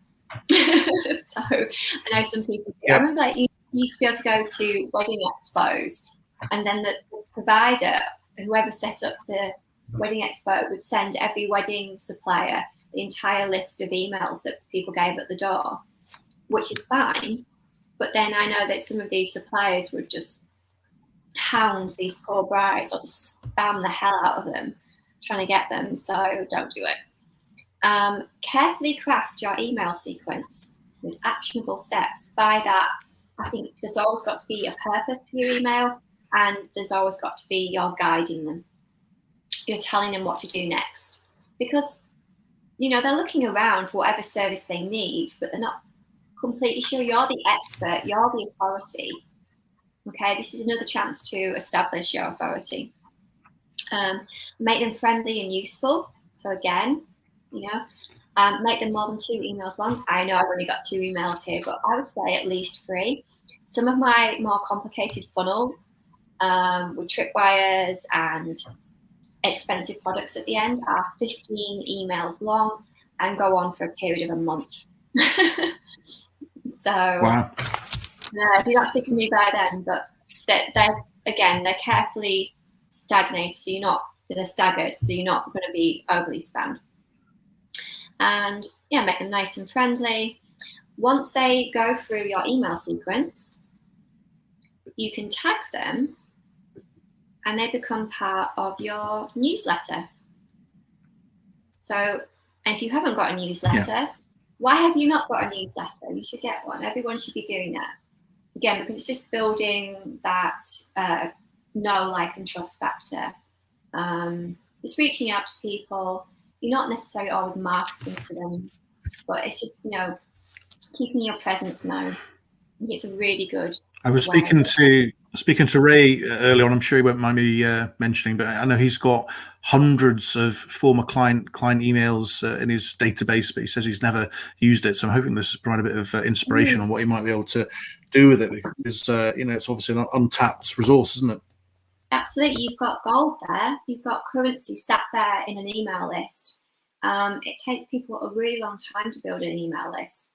So I know some people do. I remember, like, you used to be able to go to wedding expos, and then the provider, whoever set up the wedding expo, would send every wedding supplier the entire list of emails that people gave at the door, which is fine. But then I know that some of these suppliers would just hound these poor brides or just spam the hell out of them trying to get them. So don't do it. Carefully craft your email sequence with actionable steps. By that, I think there's always got to be a purpose for your email, and there's always got to be you're guiding them. You're telling them what to do next, because, you know, they're looking around for whatever service they need, but they're not completely sure. You're the expert, you're the authority. Okay, this is another chance to establish your authority. Make them friendly and useful. So again, you know, make them more than 2 emails long. I know I've only got 2 emails here, but I would say at least 3. Some of my more complicated funnels with tripwires and expensive products at the end are 15 emails long and go on for a period of a month. So Wow. if you're not sick of me by then, but they're carefully stagnated, so they're staggered, so you're not going to be overly spammed. And yeah, make them nice and friendly. Once they go through your email sequence, you can tag them and they become part of your newsletter. So, and if you haven't got a newsletter, why have you not got a newsletter? You should get one. Everyone should be doing that. Again, because it's just building that know, like, and trust factor. It's reaching out to people. You're not necessarily always marketing to them, but it's just, you know, keeping your presence known. I think it's a really good. I was speaking to Ray earlier on. I'm sure he won't mind me mentioning, but I know he's got hundreds of former client emails in his database, but he says he's never used it. So I'm hoping this has provided a bit of inspiration on what he might be able to do with it, because you know, it's obviously an untapped resource, isn't it? Absolutely, you've got gold there. You've got currency sat there in an email list. It takes people a really long time to build an email list,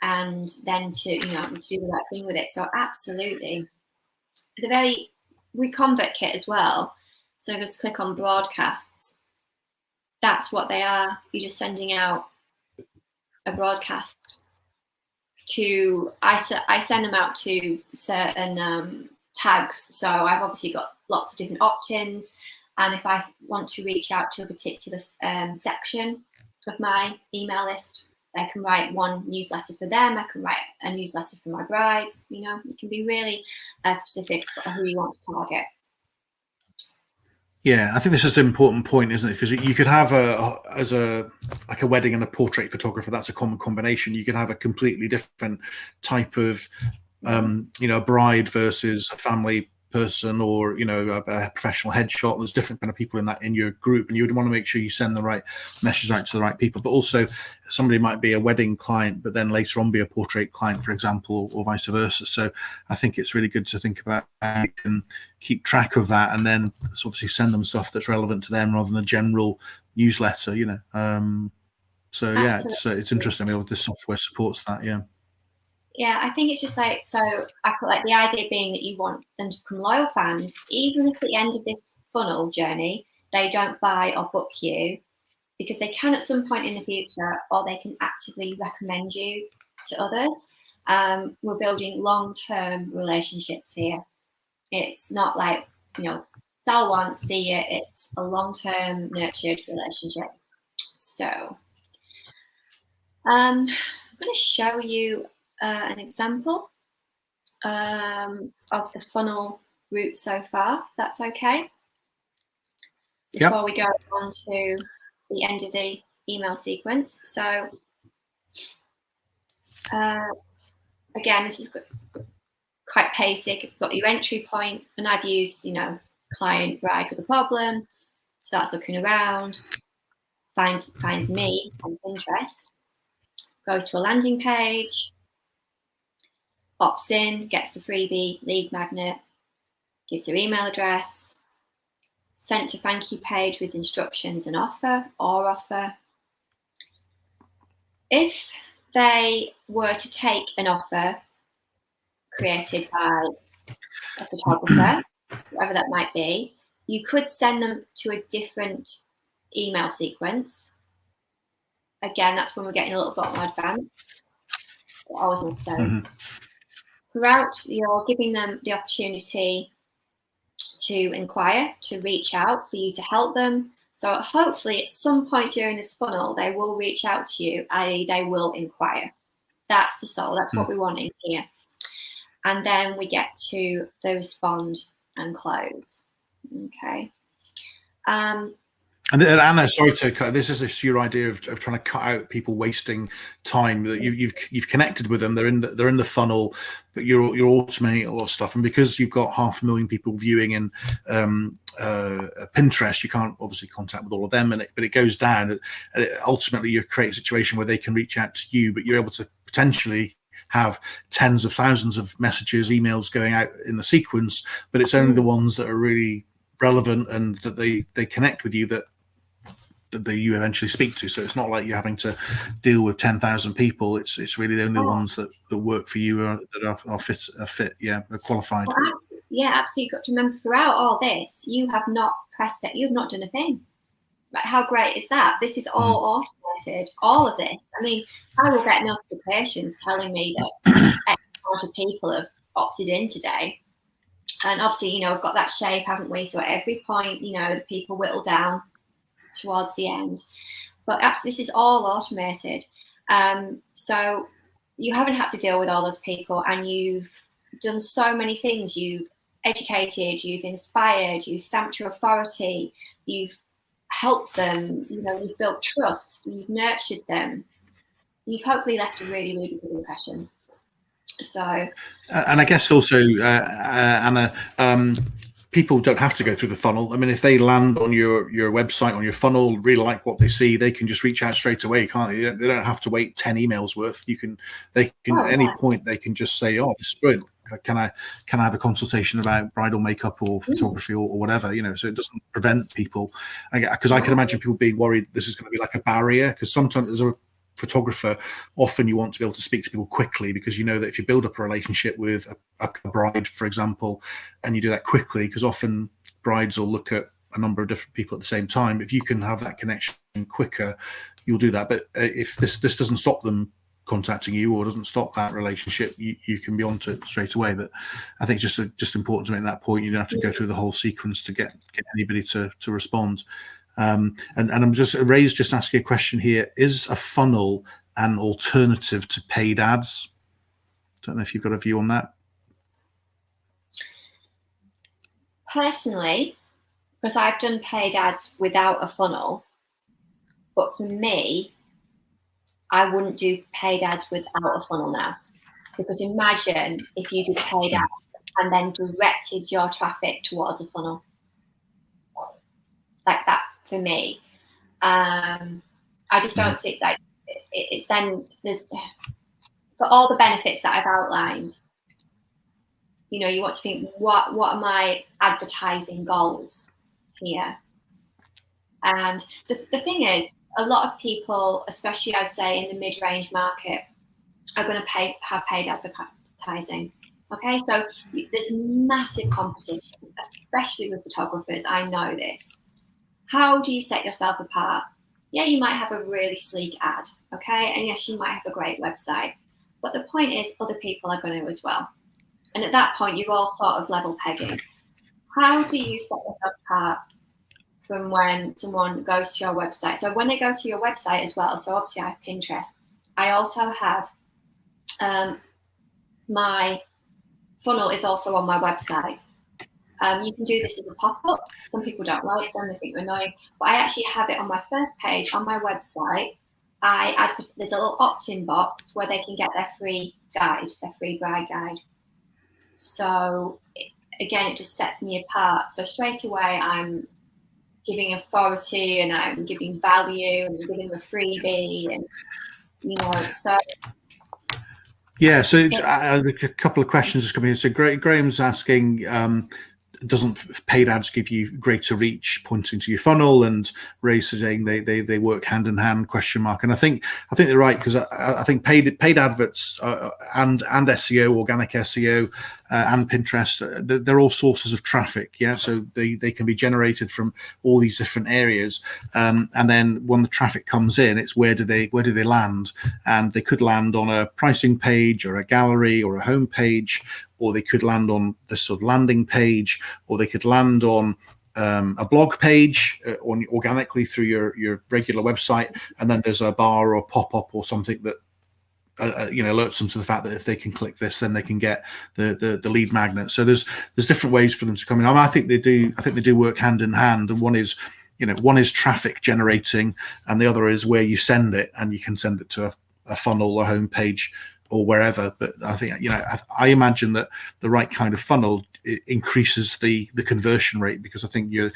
and then to do the right thing with it. So absolutely, with ConvertKit as well. So just click on broadcasts. That's what they are. You're just sending out a broadcast to. I send them out to certain tags. So I've obviously got lots of different opt-ins. And if I want to reach out to a particular section of my email list, I can write one newsletter for them. I can write a newsletter for my brides. You know, it can be really specific for who you want to target. Yeah, I think this is an important point, isn't it? Because you could have like a wedding and a portrait photographer. That's a common combination. You could have a completely different type of, you know, a bride versus a family person, or, you know, a professional headshot. There's different kind of people in your group, and you would want to make sure you send the right message out to the right people. But also, somebody might be a wedding client, but then later on be a portrait client, for example, or vice versa. So I think it's really good to think about how you can keep track of that, and then obviously send them stuff that's relevant to them rather than a general newsletter, you know. So yeah, it's interesting. I mean, this software supports that. Yeah. Yeah, I think it's just like, so I put like the idea being that you want them to become loyal fans, even if at the end of this funnel journey, they don't buy or book you, because they can at some point in the future, or they can actively recommend you to others. We're building long-term relationships here. It's not like, you know, sell once, see it. It's a long-term nurtured relationship. So I'm going to show you an example of the funnel route so far, if that's okay. Before we go on to the end of the email sequence. So again, this is quite basic. You've got your entry point, and I've used, you know, client bride with a problem, starts looking around, finds me on Pinterest, goes to a landing page, opts in, gets the freebie lead magnet, gives their email address, sent to thank you page with instructions and offer. If they were to take an offer created by a photographer, whatever that might be, you could send them to a different email sequence. Again, that's when we're getting a little bit more advanced. Always necessary. Throughout, you're giving them the opportunity to inquire, to reach out for you to help them. So hopefully at some point during this funnel, they will reach out to you, i.e. they will inquire. That's the soul, that's what we want in here. And then we get to the respond and close. Okay. And Anna, sorry to cut. This is your idea of trying to cut out people wasting time. That you've connected with them. They're in the funnel, but you're automating a lot of stuff. And because you've got 500,000 people viewing in Pinterest, you can't obviously contact with all of them. But it goes down. Ultimately, you create a situation where they can reach out to you, but you're able to potentially have tens of thousands of messages, emails going out in the sequence. But it's only the ones that are really relevant and that they connect with you that you eventually speak to. So it's not like you're having to deal with 10,000 people. It's really the only ones that work for you that are fit, yeah, are qualified. Well, yeah, absolutely. You've got to remember, throughout all this, you have not pressed it. You've not done a thing. Like, how great is that? This is all automated. All of this. I mean, I will get notifications telling me that X amount of people have opted in today. And obviously, you know, we've got that shape, haven't we? So at every point, you know, the people whittle down towards the end. But this is all automated. So you haven't had to deal with all those people, and you've done so many things. You've educated, you've inspired, you've stamped your authority, you've helped them, you know, you've built trust, you've nurtured them. You've hopefully left a really, really good impression. So, and I guess also, Anna, people don't have to go through the funnel. I mean, if they land on your website, on your funnel, really like what they see, they can just reach out straight away, can't they? They don't have to wait 10 emails worth. At any point they can just say, "Oh, this is brilliant. Can I have a consultation about bridal makeup or photography or whatever?" You know, so it doesn't prevent people. Because I can imagine people being worried this is going to be like a barrier. Because sometimes as a photographer, often you want to be able to speak to people quickly, because you know that if you build up a relationship with a bride, for example, and you do that quickly, because often brides will look at a number of different people at the same time. If you can have that connection quicker, you'll do that. But if this doesn't stop them contacting you or doesn't stop that relationship, you can be onto it straight away. But I think just important to make that point. You don't have to go through the whole sequence to get anybody to respond. And I'm Ray's just asking a question here: is a funnel an alternative to paid ads? Don't know if you've got a view on that. Personally, because I've done paid ads without a funnel, but for me, I wouldn't do paid ads without a funnel now. Because imagine if you did paid ads and then directed your traffic towards a funnel. Like that, for me. I just don't see, like, it's then, there's, for all the benefits that I've outlined, you know, you want to think, what are my advertising goals here? And the thing is, a lot of people, especially I'd say in the mid-range market, are going to have paid advertising. Okay, so there's massive competition, especially with photographers. I know this. How do you set yourself apart? Yeah, you might have a really sleek ad, okay? And yes, you might have a great website. But the point is, other people are going to as well. And at that point, you're all sort of level pegging. How do you set yourself apart from when someone goes to your website? So when they go to your website as well, so obviously I have Pinterest. I also have my funnel is also on my website. You can do this as a pop-up. Some people don't like them, they think they're annoying, but I actually have it on my first page on my website. There's a little opt-in box where they can get their free guide, their free bride guide. So again, it just sets me apart. So straight away, I'm giving authority and I'm giving value and I'm giving them a freebie, and you know, so. Yeah, so a couple of questions just coming in. So Graham's asking, doesn't paid ads give you greater reach, pointing to your funnel? And Ray's saying they work hand in hand, ? And I think they're right, because I think paid adverts and SEO, organic SEO, and Pinterest, they're all sources of traffic. Yeah, so they can be generated from all these different areas, and then when the traffic comes in, it's where do they land? And they could land on a pricing page or a gallery or a home page, or they could land on this sort of landing page, or they could land on a blog page organically through your regular website, and then there's a bar or pop-up or something that alerts them to the fact that if they can click this, then they can get the lead magnet. So there's different ways for them to come in. I think they do work hand in hand, and one is traffic generating, and the other is where you send it, and you can send it to a funnel, a home page, or wherever. But I think, I imagine that the right kind of funnel increases the conversion rate, because I think you're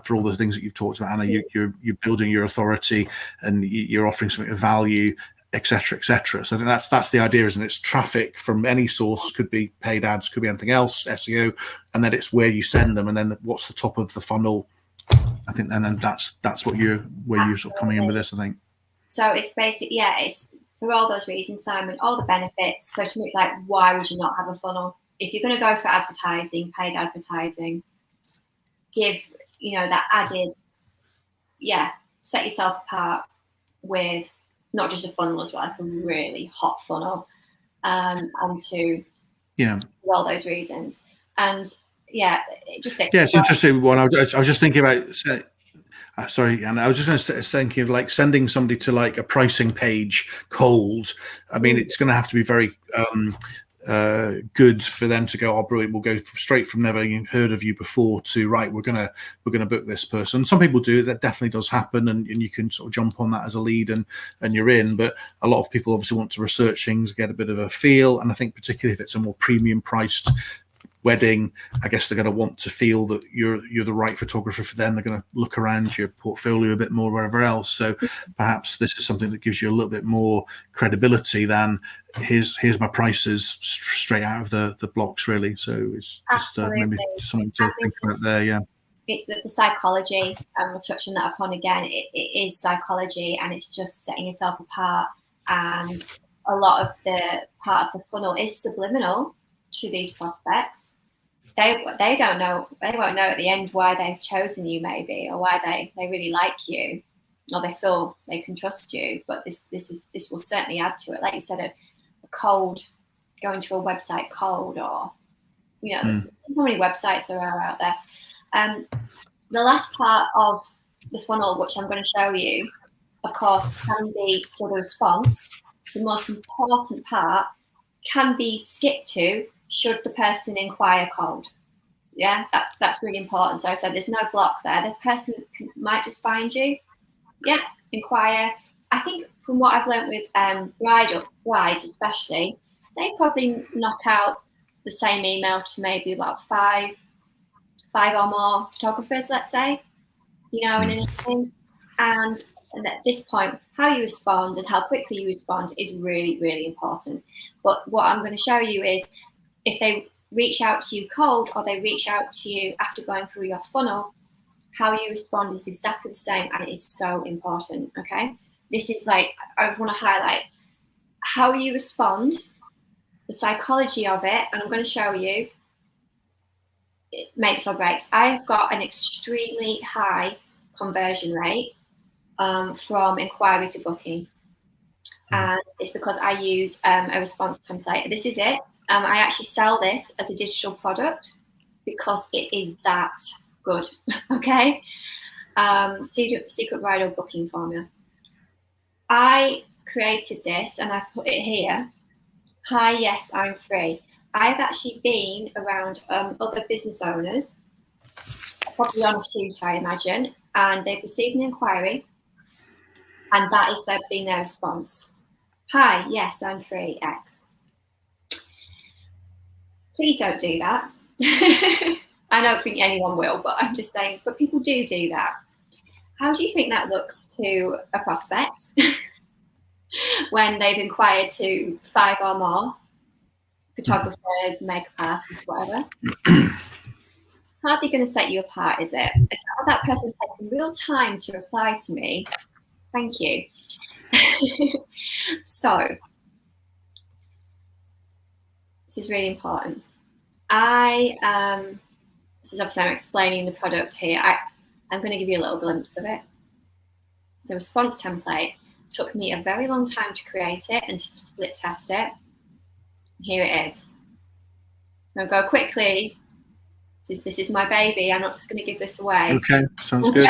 for all the things that you've talked about, Anna, you're building your authority and you're offering something of value, etc. So I think that's the idea, isn't it? It's traffic from any source, could be paid ads, could be anything else, SEO, and then it's where you send them, and then what's the top of the funnel. I think, and then that's what you're sort of coming in with this, I think. So it's basically, it's for all those reasons, Simon, all the benefits. So to me, like, why would you not have a funnel? If you're going to go for advertising, paid advertising, give, that added, set yourself apart with not just a funnel as well, like a really hot funnel, and to for all those reasons. And it's interesting one. I was just thinking about. Sorry, and I was just going to thinking of like sending somebody to like a pricing page cold. I mean, it's going to have to be very good for them to go, oh, brilliant, we'll go straight from never heard of you before to, right, we're gonna book this person. Some people do, that definitely does happen, and you can sort of jump on that as a lead and you're in. But a lot of people obviously want to research things, get a bit of a feel, and I think particularly if it's a more premium priced wedding, I guess they're going to want to feel that you're the right photographer for them. They're going to look around your portfolio a bit more wherever else. So perhaps this is something that gives you a little bit more credibility than here's my prices straight out of the blocks, really. So it's just maybe something to think about there. Yeah, it's the psychology, and we're touching that upon again. It is psychology, and it's just setting yourself apart. And a lot of the part of the funnel is subliminal to these prospects. They don't know, they won't know at the end why they've chosen you, maybe, or why they really like you. or they feel they can trust you. But this will certainly add to it. Like you said, a cold, going to a website cold, or how many websites there are out there. The last part of the funnel, which I'm going to show you, of course, can be sort of response. The most important part can be skipped to should the person inquire cold. Yeah, that's really important. So I said there's no block there. The person might just find you. Yeah, inquire. I think from what I've learned with brides especially, they probably knock out the same email to maybe about five or more photographers, let's say, in anything. And at this point, how you respond and how quickly you respond is really, really important. But what I'm going to show you is if they reach out to you cold or they reach out to you after going through your funnel, how you respond is exactly the same, and it is so important. Okay, this is like, I want to highlight how you respond, the psychology of it, and I'm going to show you. It makes or breaks. I've got an extremely high conversion rate from inquiry to booking, and it's because I use a response template. This is it. I actually sell this as a digital product because it is that good. Okay, secret bridal booking formula. I created this and I put it here. Hi, yes, I'm free. I've actually been around other business owners, probably on a shoot, I imagine, and they've received an inquiry, and that is been their response. Hi, yes, I'm free, X. Please don't do that. I don't think anyone will, but I'm just saying, but people do that. How do you think that looks to a prospect when they've inquired to 5 or more photographers, makeup artists, whatever? Hardly going to set you apart, is it? It's how that person's taking real time to reply to me. Thank you. So, this is really important. This is obviously I'm explaining the product here. I'm going to give you a little glimpse of it. So, response template took me a very long time to create it and to split test it. Here it is. I'll go quickly. This is my baby. I'm not just going to give this away. Okay, sounds good.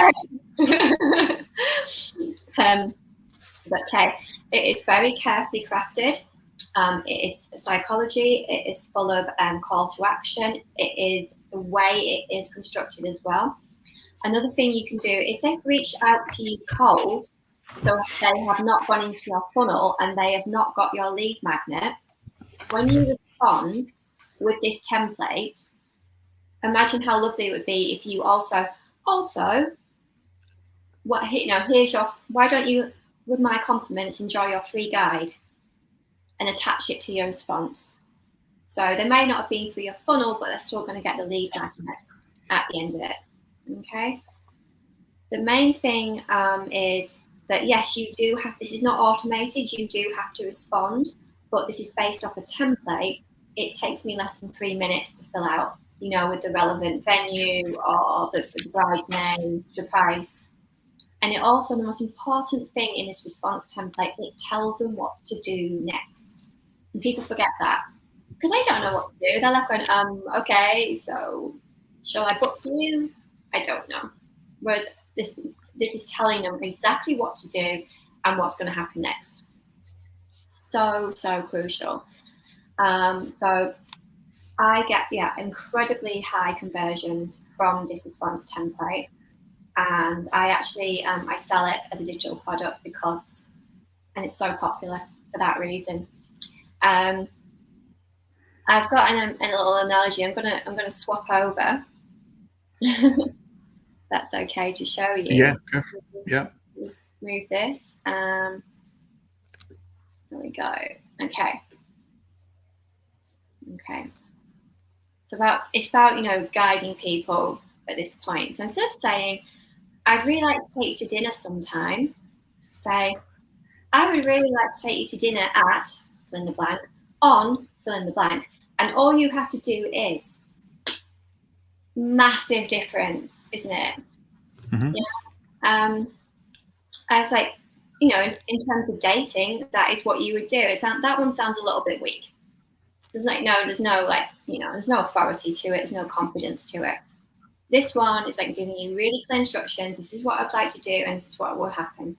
Okay, it is very carefully crafted. It is psychology. It is full of call to action. It is the way it is constructed as well. Another thing you can do is they've reached out to you cold, so they have not gone into your funnel and they have not got your lead magnet. When you respond with this template, imagine how lovely it would be if you also, here's your, why don't you, with my compliments, enjoy your free guide and attach it to your response. So they may not have been through your funnel, but they're still going to get the lead magnet at the end of it. Okay. The main thing is that, yes, you do have, this is not automated, you do have to respond, but this is based off a template. It takes me less than 3 minutes to fill out, with the relevant venue or the bride's name, the price. And it also, the most important thing in this response template, it tells them what to do next. And people forget that because they don't know what to do. They're like going, okay, so shall I book you? I don't know. Whereas this is telling them exactly what to do and what's going to happen next. So crucial. So I get, incredibly high conversions from this response template. And I actually, I sell it as a digital product and it's so popular for that reason. I've got a little analogy. I'm gonna swap over. That's okay to show you. Yeah, yeah. Move this. There we go. Okay. It's about guiding people at this point. So instead of saying, I'd really like to take you to dinner sometime, say, I would really like to take you to dinner at fill in the blank, on fill in the blank. And all you have to do is massive difference, isn't it? Mm-hmm. Yeah. I was like, you know, in terms of dating, that is what you would do. That one sounds a little bit weak. There's no like, you know, there's no authority to it. There's no confidence to it. This one is like giving you really clear instructions. This is what I'd like to do, and this is what will happen.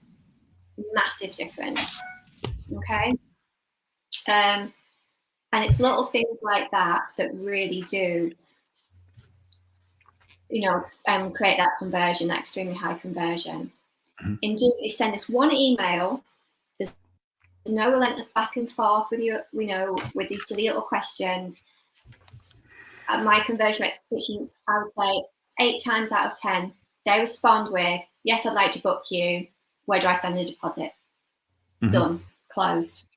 Massive difference. Okay. And it's little things like that that really do, you know, create that conversion, that extremely high conversion. Indeed, you send us one email. There's no relentless back and forth with you, you know, with these silly little questions. My conversion rate, I would say 8 times out of 10, they respond with, yes, I'd like to book you. Where do I send a deposit? Done, closed.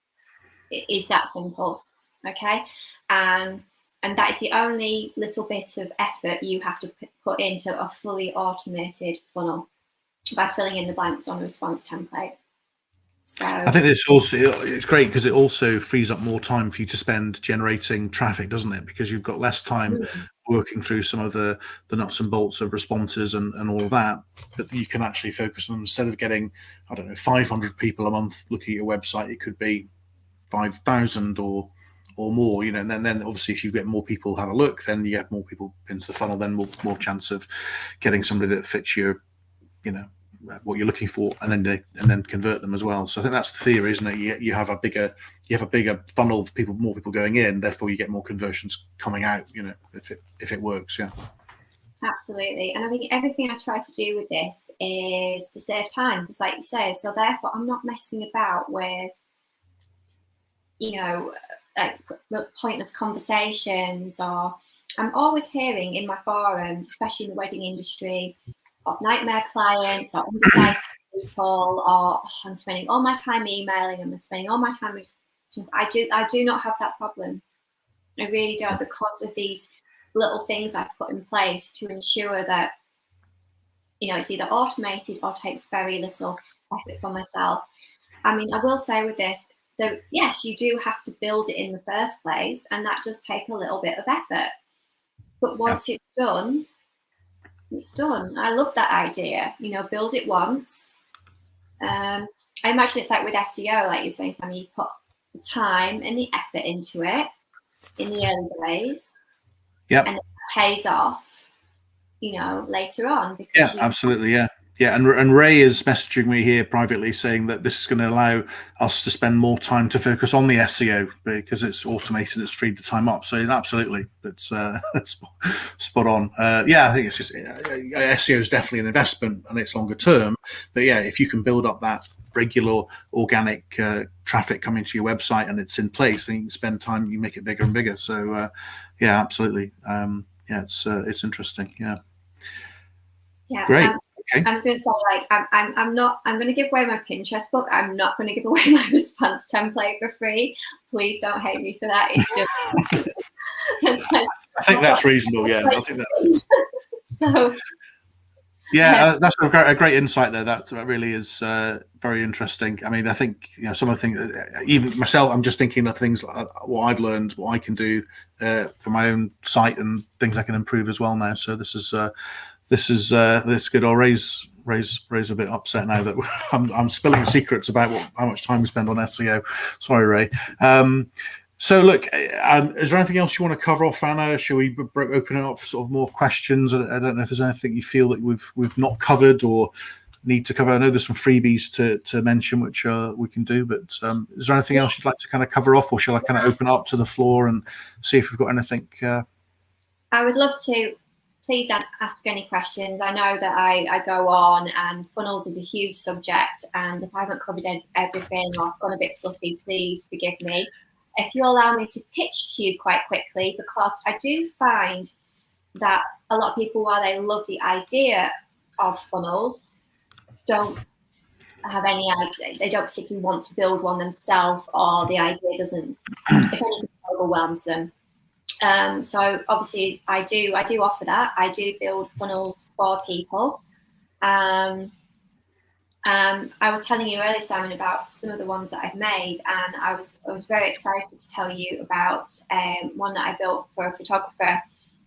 It is that simple. Okay. And that is the only little bit of effort you have to put into a fully automated funnel by filling in the blanks on a response template. So I think it's great because it also frees up more time for you to spend generating traffic, doesn't it? Because you've got less time working through some of the nuts and bolts of responses and all of that, but you can actually focus on, instead of getting, I don't know, 500 people a month looking at your website, it could be 5,000 or more, you know, and then obviously if you get more people have a look, then you get more people into the funnel, then more chance of getting somebody that fits your, you know, what you're looking for, and then convert them as well. So I think that's the theory, isn't it? You have a bigger funnel of people, more people going in, therefore you get more conversions coming out, you know, if it works. Yeah, absolutely. And I think everything I try to do with this is to save time, because like you say, so therefore I'm not messing about with, you know, like pointless conversations, or I'm always hearing in my forums, especially in the wedding industry, of nightmare clients or underpriced people, or I'm spending all my time emailing, I'm spending all my time with. I do not have that problem. I really don't, because of these little things I've put in place to ensure that, you know, it's either automated or takes very little effort for myself. I mean, I will say with this, that yes, you do have to build it in the first place, and that does take a little bit of effort. But once it's done, it's done. I love that idea. You know, build it once. I imagine it's like with SEO, like you're saying, Sam, you put the time and the effort into it in the early days, and it pays off, you know, later on. Because absolutely, yeah. And Ray is messaging me here privately saying that this is going to allow us to spend more time to focus on the SEO because it's automated, it's freed the time up. So absolutely, it's spot on. I think it's just SEO is definitely an investment and it's longer term. But yeah, if you can build up that regular organic traffic coming to your website and it's in place, then you can spend time, you make it bigger and bigger. So absolutely. It's interesting. Yeah. Great. Okay. I was going to say, like, I'm going to give away my Pinterest book. I'm not going to give away my response template for free. Please don't hate me for that. It's just. I think that's reasonable. Yeah, I think that. So. Yeah, that's a great insight there. That really is very interesting. I mean, I think, you know, some of the things, even myself, I'm just thinking of things like what I've learned, what I can do for my own site, and things I can improve as well now. So this is good. I'll raise a bit upset now that I'm spilling secrets about how much time we spend on SEO. Sorry, Ray. So look, is there anything else you want to cover off, Anna? Shall we open it up for sort of more questions? I don't know if there's anything you feel that we've not covered or need to cover. I know there's some freebies to mention, which we can do, but is there anything else you'd like to kind of cover off, or shall I kind of open up to the floor and see if we've got anything? I would love to. Please ask any questions. I know that I go on, and funnels is a huge subject, and if I haven't covered everything or I've gone a bit fluffy, please forgive me. If you allow me to pitch to you quite quickly, because I do find that a lot of people, while they love the idea of funnels, don't have any idea. They don't particularly want to build one themselves, or the idea doesn't, if anything, overwhelms them. So obviously I do offer that. I do build funnels for people. I was telling you earlier, Simon, about some of the ones that I've made, and I was very excited to tell you about one that I built for a photographer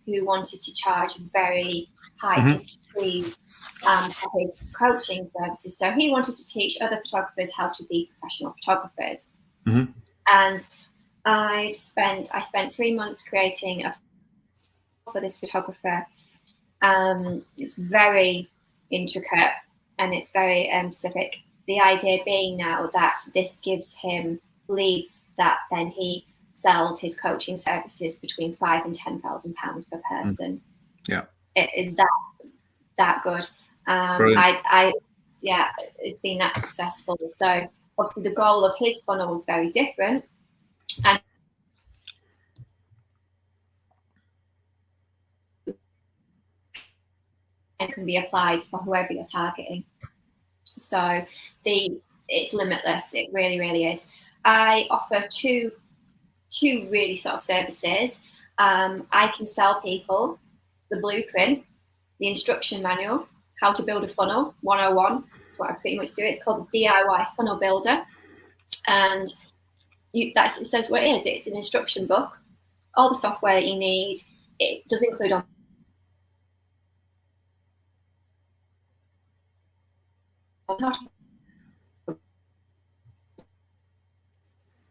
who wanted to charge very high fees for his coaching services. So he wanted to teach other photographers how to be professional photographers. And I spent 3 months creating for this photographer. It's very intricate and it's very specific. The idea being now that this gives him leads that then he sells his coaching services between £5,000 and £10,000 per person. Yeah, it is that good. It's been that successful. So obviously the goal of his funnel was very different, and can be applied for whoever you're targeting. So it's limitless. It really, really is. I offer two really sort of services. I can sell people the blueprint, the instruction manual, how to build a funnel 101. That's what I pretty much do. It's called the DIY Funnel Builder, and it says what it is. It's an instruction book, all the software that you need. It does include on.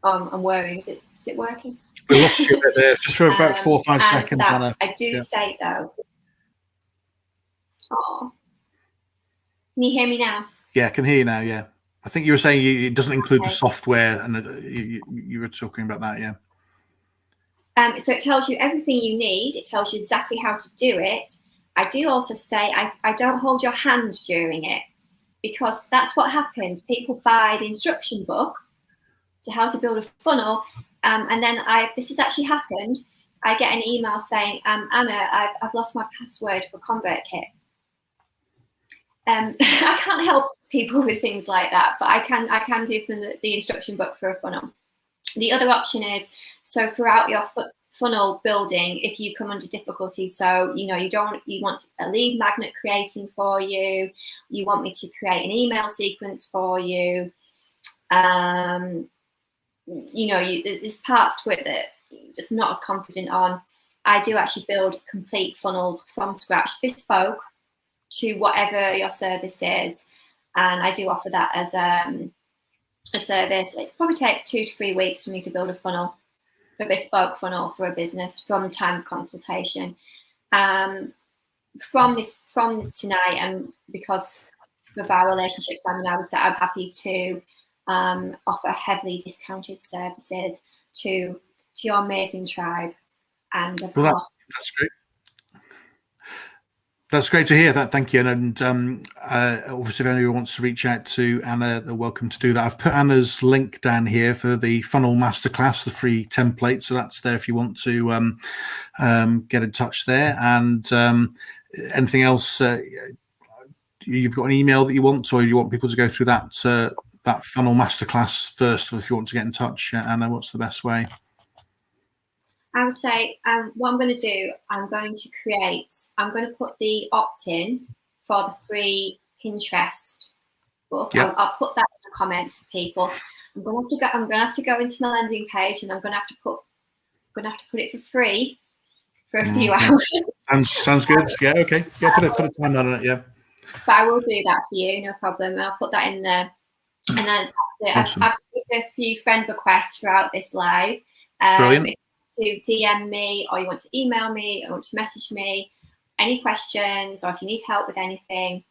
I'm worrying. Is it working? We lost you a bit there, just for about 4 or 5 seconds, Anna. I do state though. Oh, can you hear me now? Yeah, I can hear you now. Yeah, I think you were saying it doesn't include the software, and you were talking about that. Yeah. So it tells you everything you need. It tells you exactly how to do it. I do also state I don't hold your hand during it, because that's what happens. People buy the instruction book to how to build a funnel, and then this has actually happened. I get an email saying, Anna, I've lost my password for ConvertKit. I can't help people with things like that, but I can do the instruction book for a funnel. The other option is, so throughout your funnel building, if you come under difficulty, so you want a lead magnet creating for you, you want me to create an email sequence for you, there's parts to it that you're just not as confident on. I do actually build complete funnels from scratch, bespoke to whatever your service is, and I do offer that as a service. It probably takes 2 to 3 weeks for me to build a bespoke funnel for a business from time of consultation. From tonight, and because of our relationship, Simon, I would say I'm happy to offer heavily discounted services to your amazing tribe. And of course, that's great. That's great to hear that. Thank you. And obviously, if anyone wants to reach out to Anna, they're welcome to do that. I've put Anna's link down here for the funnel masterclass, the free template. So that's there if you want to get in touch there. And anything else, you've got an email that you want, or you want people to go through that funnel masterclass first, if you want to get in touch, Anna, what's the best way? I would say what I'm going to do, I'm going to put the opt-in for the free Pinterest book. Yep. I'll put that in the comments for people. I'm going to have to go into my landing page, and I'm going to have to put it for free for a few hours. Sounds good. Yeah, okay. Yeah, put a time on it. Yeah. But I will do that for you, no problem. I'll put that in there. And then awesome. I've received a few friend requests throughout this live. Brilliant. To DM me, or you want to email me, or want to message me, any questions, or if you need help with anything,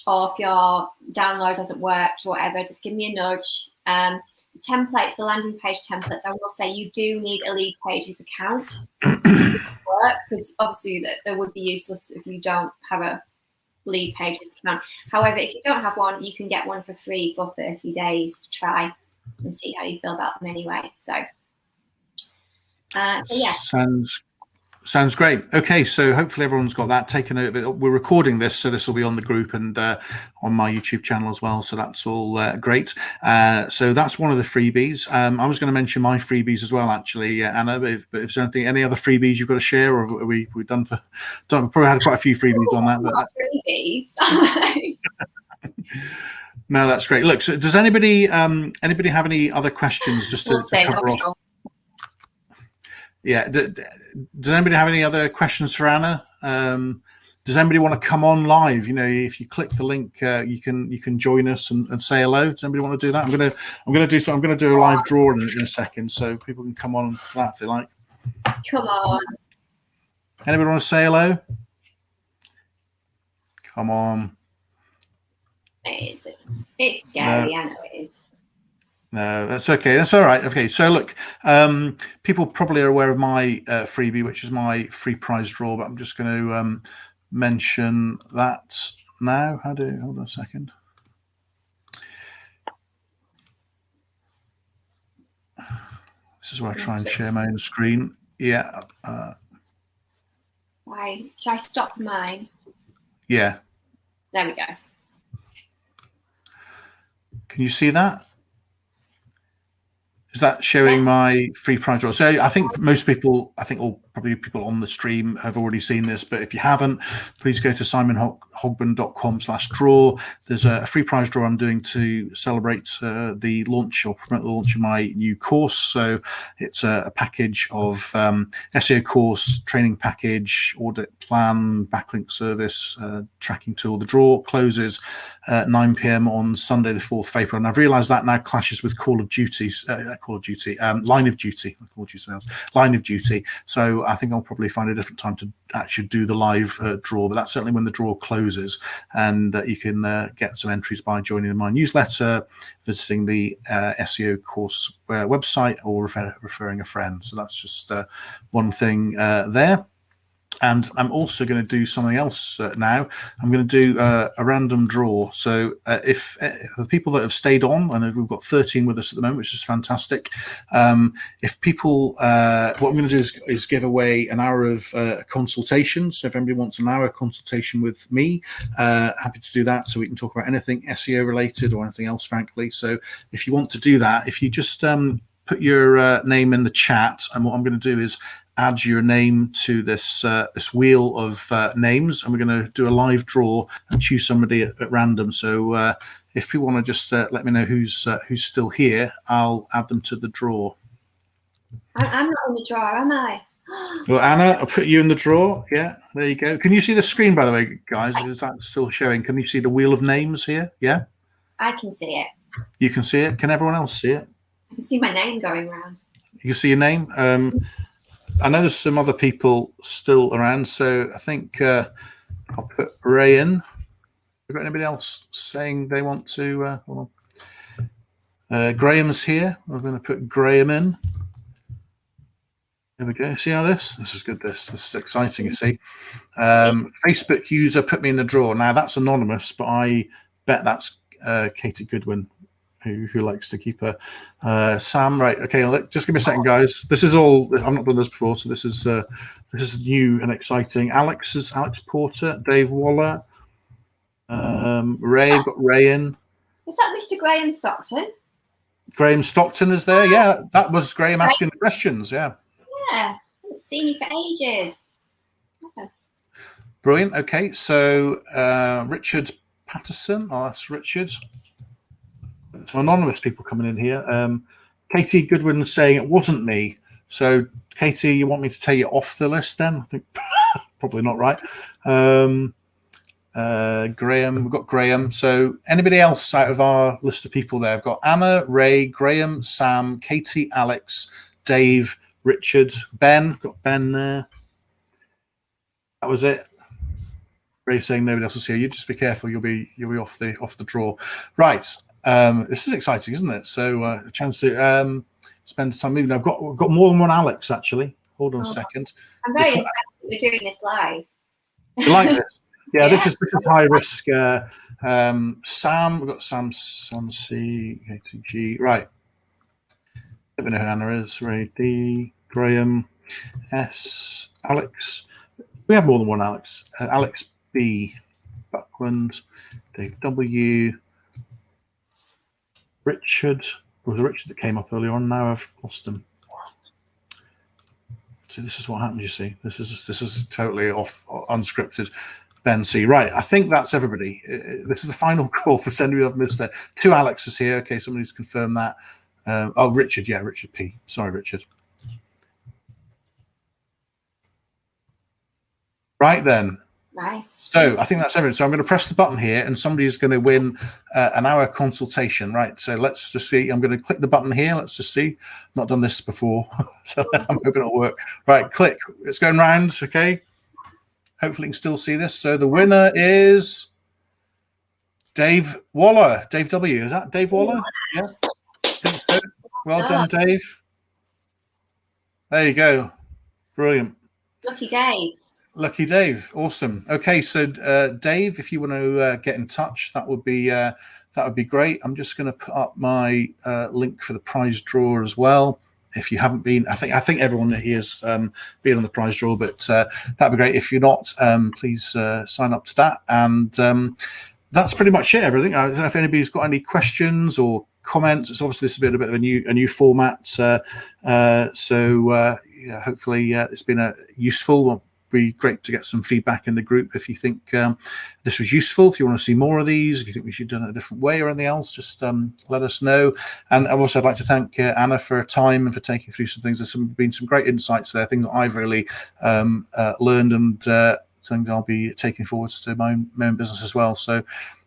or if your download hasn't worked or whatever, just give me a nudge. The templates, the landing page templates, I will say you do need a Lead Pages account to work, because obviously that would be useless if you don't have a Lead Pages account. However, if you don't have one, you can get one for free for 30 days to try and see how you feel about them anyway. So yeah. Sounds great. Okay, so hopefully everyone's got that taken over. We're recording this, so this will be on the group and on my YouTube channel as well. So that's all great. So that's one of the freebies. I was going to mention my freebies as well, actually, Anna. But if there's any other freebies you've got to share, or are we done for? We've probably had quite a few freebies on that. But freebies. No, that's great. Look, so does anybody have any other questions just to cover off? Yeah. Does anybody have any other questions for Anna? Does anybody want to come on live? You know, if you click the link, you can join us and say hello. Does anybody want to do that? I'm gonna do so. I'm gonna do a live draw in a second, so people can come on for that if they like. Come on. Anybody want to say hello? Come on. It's scary. I know it is. No, that's okay. That's all right. Okay, so look, people probably are aware of my freebie, which is my free prize draw, but I'm just going to mention that now. Hold on a second. This is where I try and share my own screen. Yeah. Why? Should I stop mine? Yeah. There we go. Can you see that? Is that showing my free prize draw? So I think most people, all probably people on the stream have already seen this, but if you haven't, please go to simonhogben.com/draw. There's a free prize draw I'm doing to celebrate the launch or promote the launch of my new course. So it's a package of SEO course, training package, audit plan, backlink service, tracking tool. The draw closes at 9 p.m. on Sunday, the 4th of April. And I've realized that now clashes with Line of Duty. I called you something else. Line of Duty. So I think I'll probably find a different time to actually do the live draw, but that's certainly when the draw closes. And you can get some entries by joining my newsletter, visiting the SEO course website, or referring a friend. So that's just one thing there. And I'm also going to do something else now. I'm going to do a random draw. So if the people that have stayed on, and we've got 13 with us at the moment, which is fantastic. If people, what I'm going to do is give away an hour of consultation. So if anybody wants an hour consultation with me, happy to do that. So we can talk about anything SEO related or anything else, frankly. So if you want to do that, if you just put your name in the chat, and what I'm going to do is add your name to this this wheel of names, and we're going to do a live draw and choose somebody at random. So if people want to just let me know who's still here, I'll add them to the draw. I'm not on the draw, am I? Well, Anna, I'll put you in the draw. Yeah, there you go. Can you see the screen, by the way, guys? Is that still showing? Can you see the wheel of names here? Yeah, I can see it. You can see it. Can everyone else see it? I can see my name going around. You can see your name. I know there's some other people still around, so I think I'll put Ray in. Have you got anybody else saying they want to? Hold on. Graham's here. We're going to put Graham in. There we go. See how this is good. This is exciting. You see, Facebook user put me in the draw. Now that's anonymous, but I bet that's Katie Goodwin, who likes to keep a Sam. Right, okay, just give me a second, guys. This is all, I've not done this before, so this is new and exciting. Alex Porter, Dave Waller, Ray. We've got Ray in. Is that Mr. Graham Stockton? Graham Stockton is there. Yeah, that was Graham asking the questions. Yeah, I haven't seen you for ages. Brilliant. Okay, so Richard Patterson. Oh, that's Richard. Some anonymous people coming in here. Katie Goodwin saying it wasn't me. So Katie, you want me to take you off the list then? I think probably not, right? Graham, we've got Graham. So anybody else out of our list of people there? I've got Anna, Ray, Graham, Sam, Katie, Alex, Dave, Richard, Ben. Got Ben there. That was it. Ray saying nobody else will see you. Just be careful. You'll be off the draw. Right. This is exciting, isn't it? So a chance to spend time moving. I've got more than one Alex actually. Hold on a second. I'm very impressed that we're doing this live. You like this? Yeah, this is high risk. Sam, we've got Sam C, KTG. Right. Let me know who Anna is. Ray D, Graham S, Alex. We have more than one Alex. Alex B, Buckland, Dave W. Richard, there was a Richard that came up earlier on. Now I've lost him. So this is what happens. You see, this is totally off, unscripted. Ben C. Right, I think that's everybody. This is the final call for anybody I've missed there. 2 Alexes here. Okay, somebody's confirmed that. Oh, Richard. Yeah, Richard P. Sorry, Richard. Right then. Right. So I think that's everything. So I'm going to press the button here, and somebody's going to win an hour consultation. Right. So let's just see. I'm going to click the button here. Let's just see. Not done this before, so I'm hoping it'll work. Right. Click. It's going round. Okay. Hopefully you can still see this. So the winner is Dave Waller. Dave W. Is that Dave Waller? Yeah. I think so. Well done, Dave. There you go. Brilliant. Lucky Dave. Lucky Dave. Awesome. Okay, so Dave, if you want to get in touch, that would be great. I'm just going to put up my link for the prize draw as well. If you haven't been, I think everyone here has been on the prize draw, but that'd be great. If you're not, please sign up to that. And that's pretty much it. Everything. I don't know if anybody's got any questions or comments. It's obviously this has been a bit of a new format. So yeah, hopefully it's been useful. Well, be great to get some feedback in the group if you think this was useful. If you want to see more of these, if you think we should do it a different way or anything else, just let us know. And also I'd like to thank Anna for her time and for taking through some things. There's been some great insights there, things that I've really learned, and things I'll be taking forwards to my own business as well. So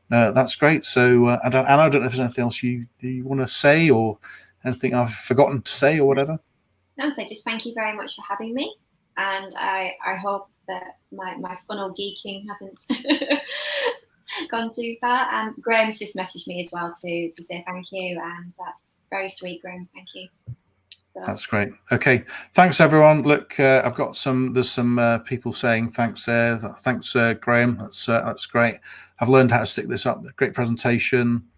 that's great. So Anna, I don't know if there's anything else you want to say, or anything I've forgotten to say or whatever. No, so just thank you very much for having me. And I hope that my funnel geeking hasn't gone too far. And Graham's just messaged me as well to say thank you, and that's very sweet, Graham. Thank you. So. That's great. Okay, thanks everyone. Look, I've got there's some people saying thanks there. Thanks, Graham. That's great. I've learned how to stick this up. Great presentation.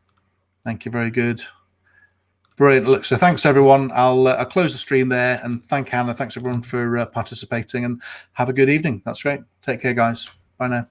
Thank you. Very good. Brilliant. Look, so thanks everyone. I'll close the stream there, and thank Hannah. Thanks everyone for participating, and have a good evening. That's great. Take care, guys. Bye now.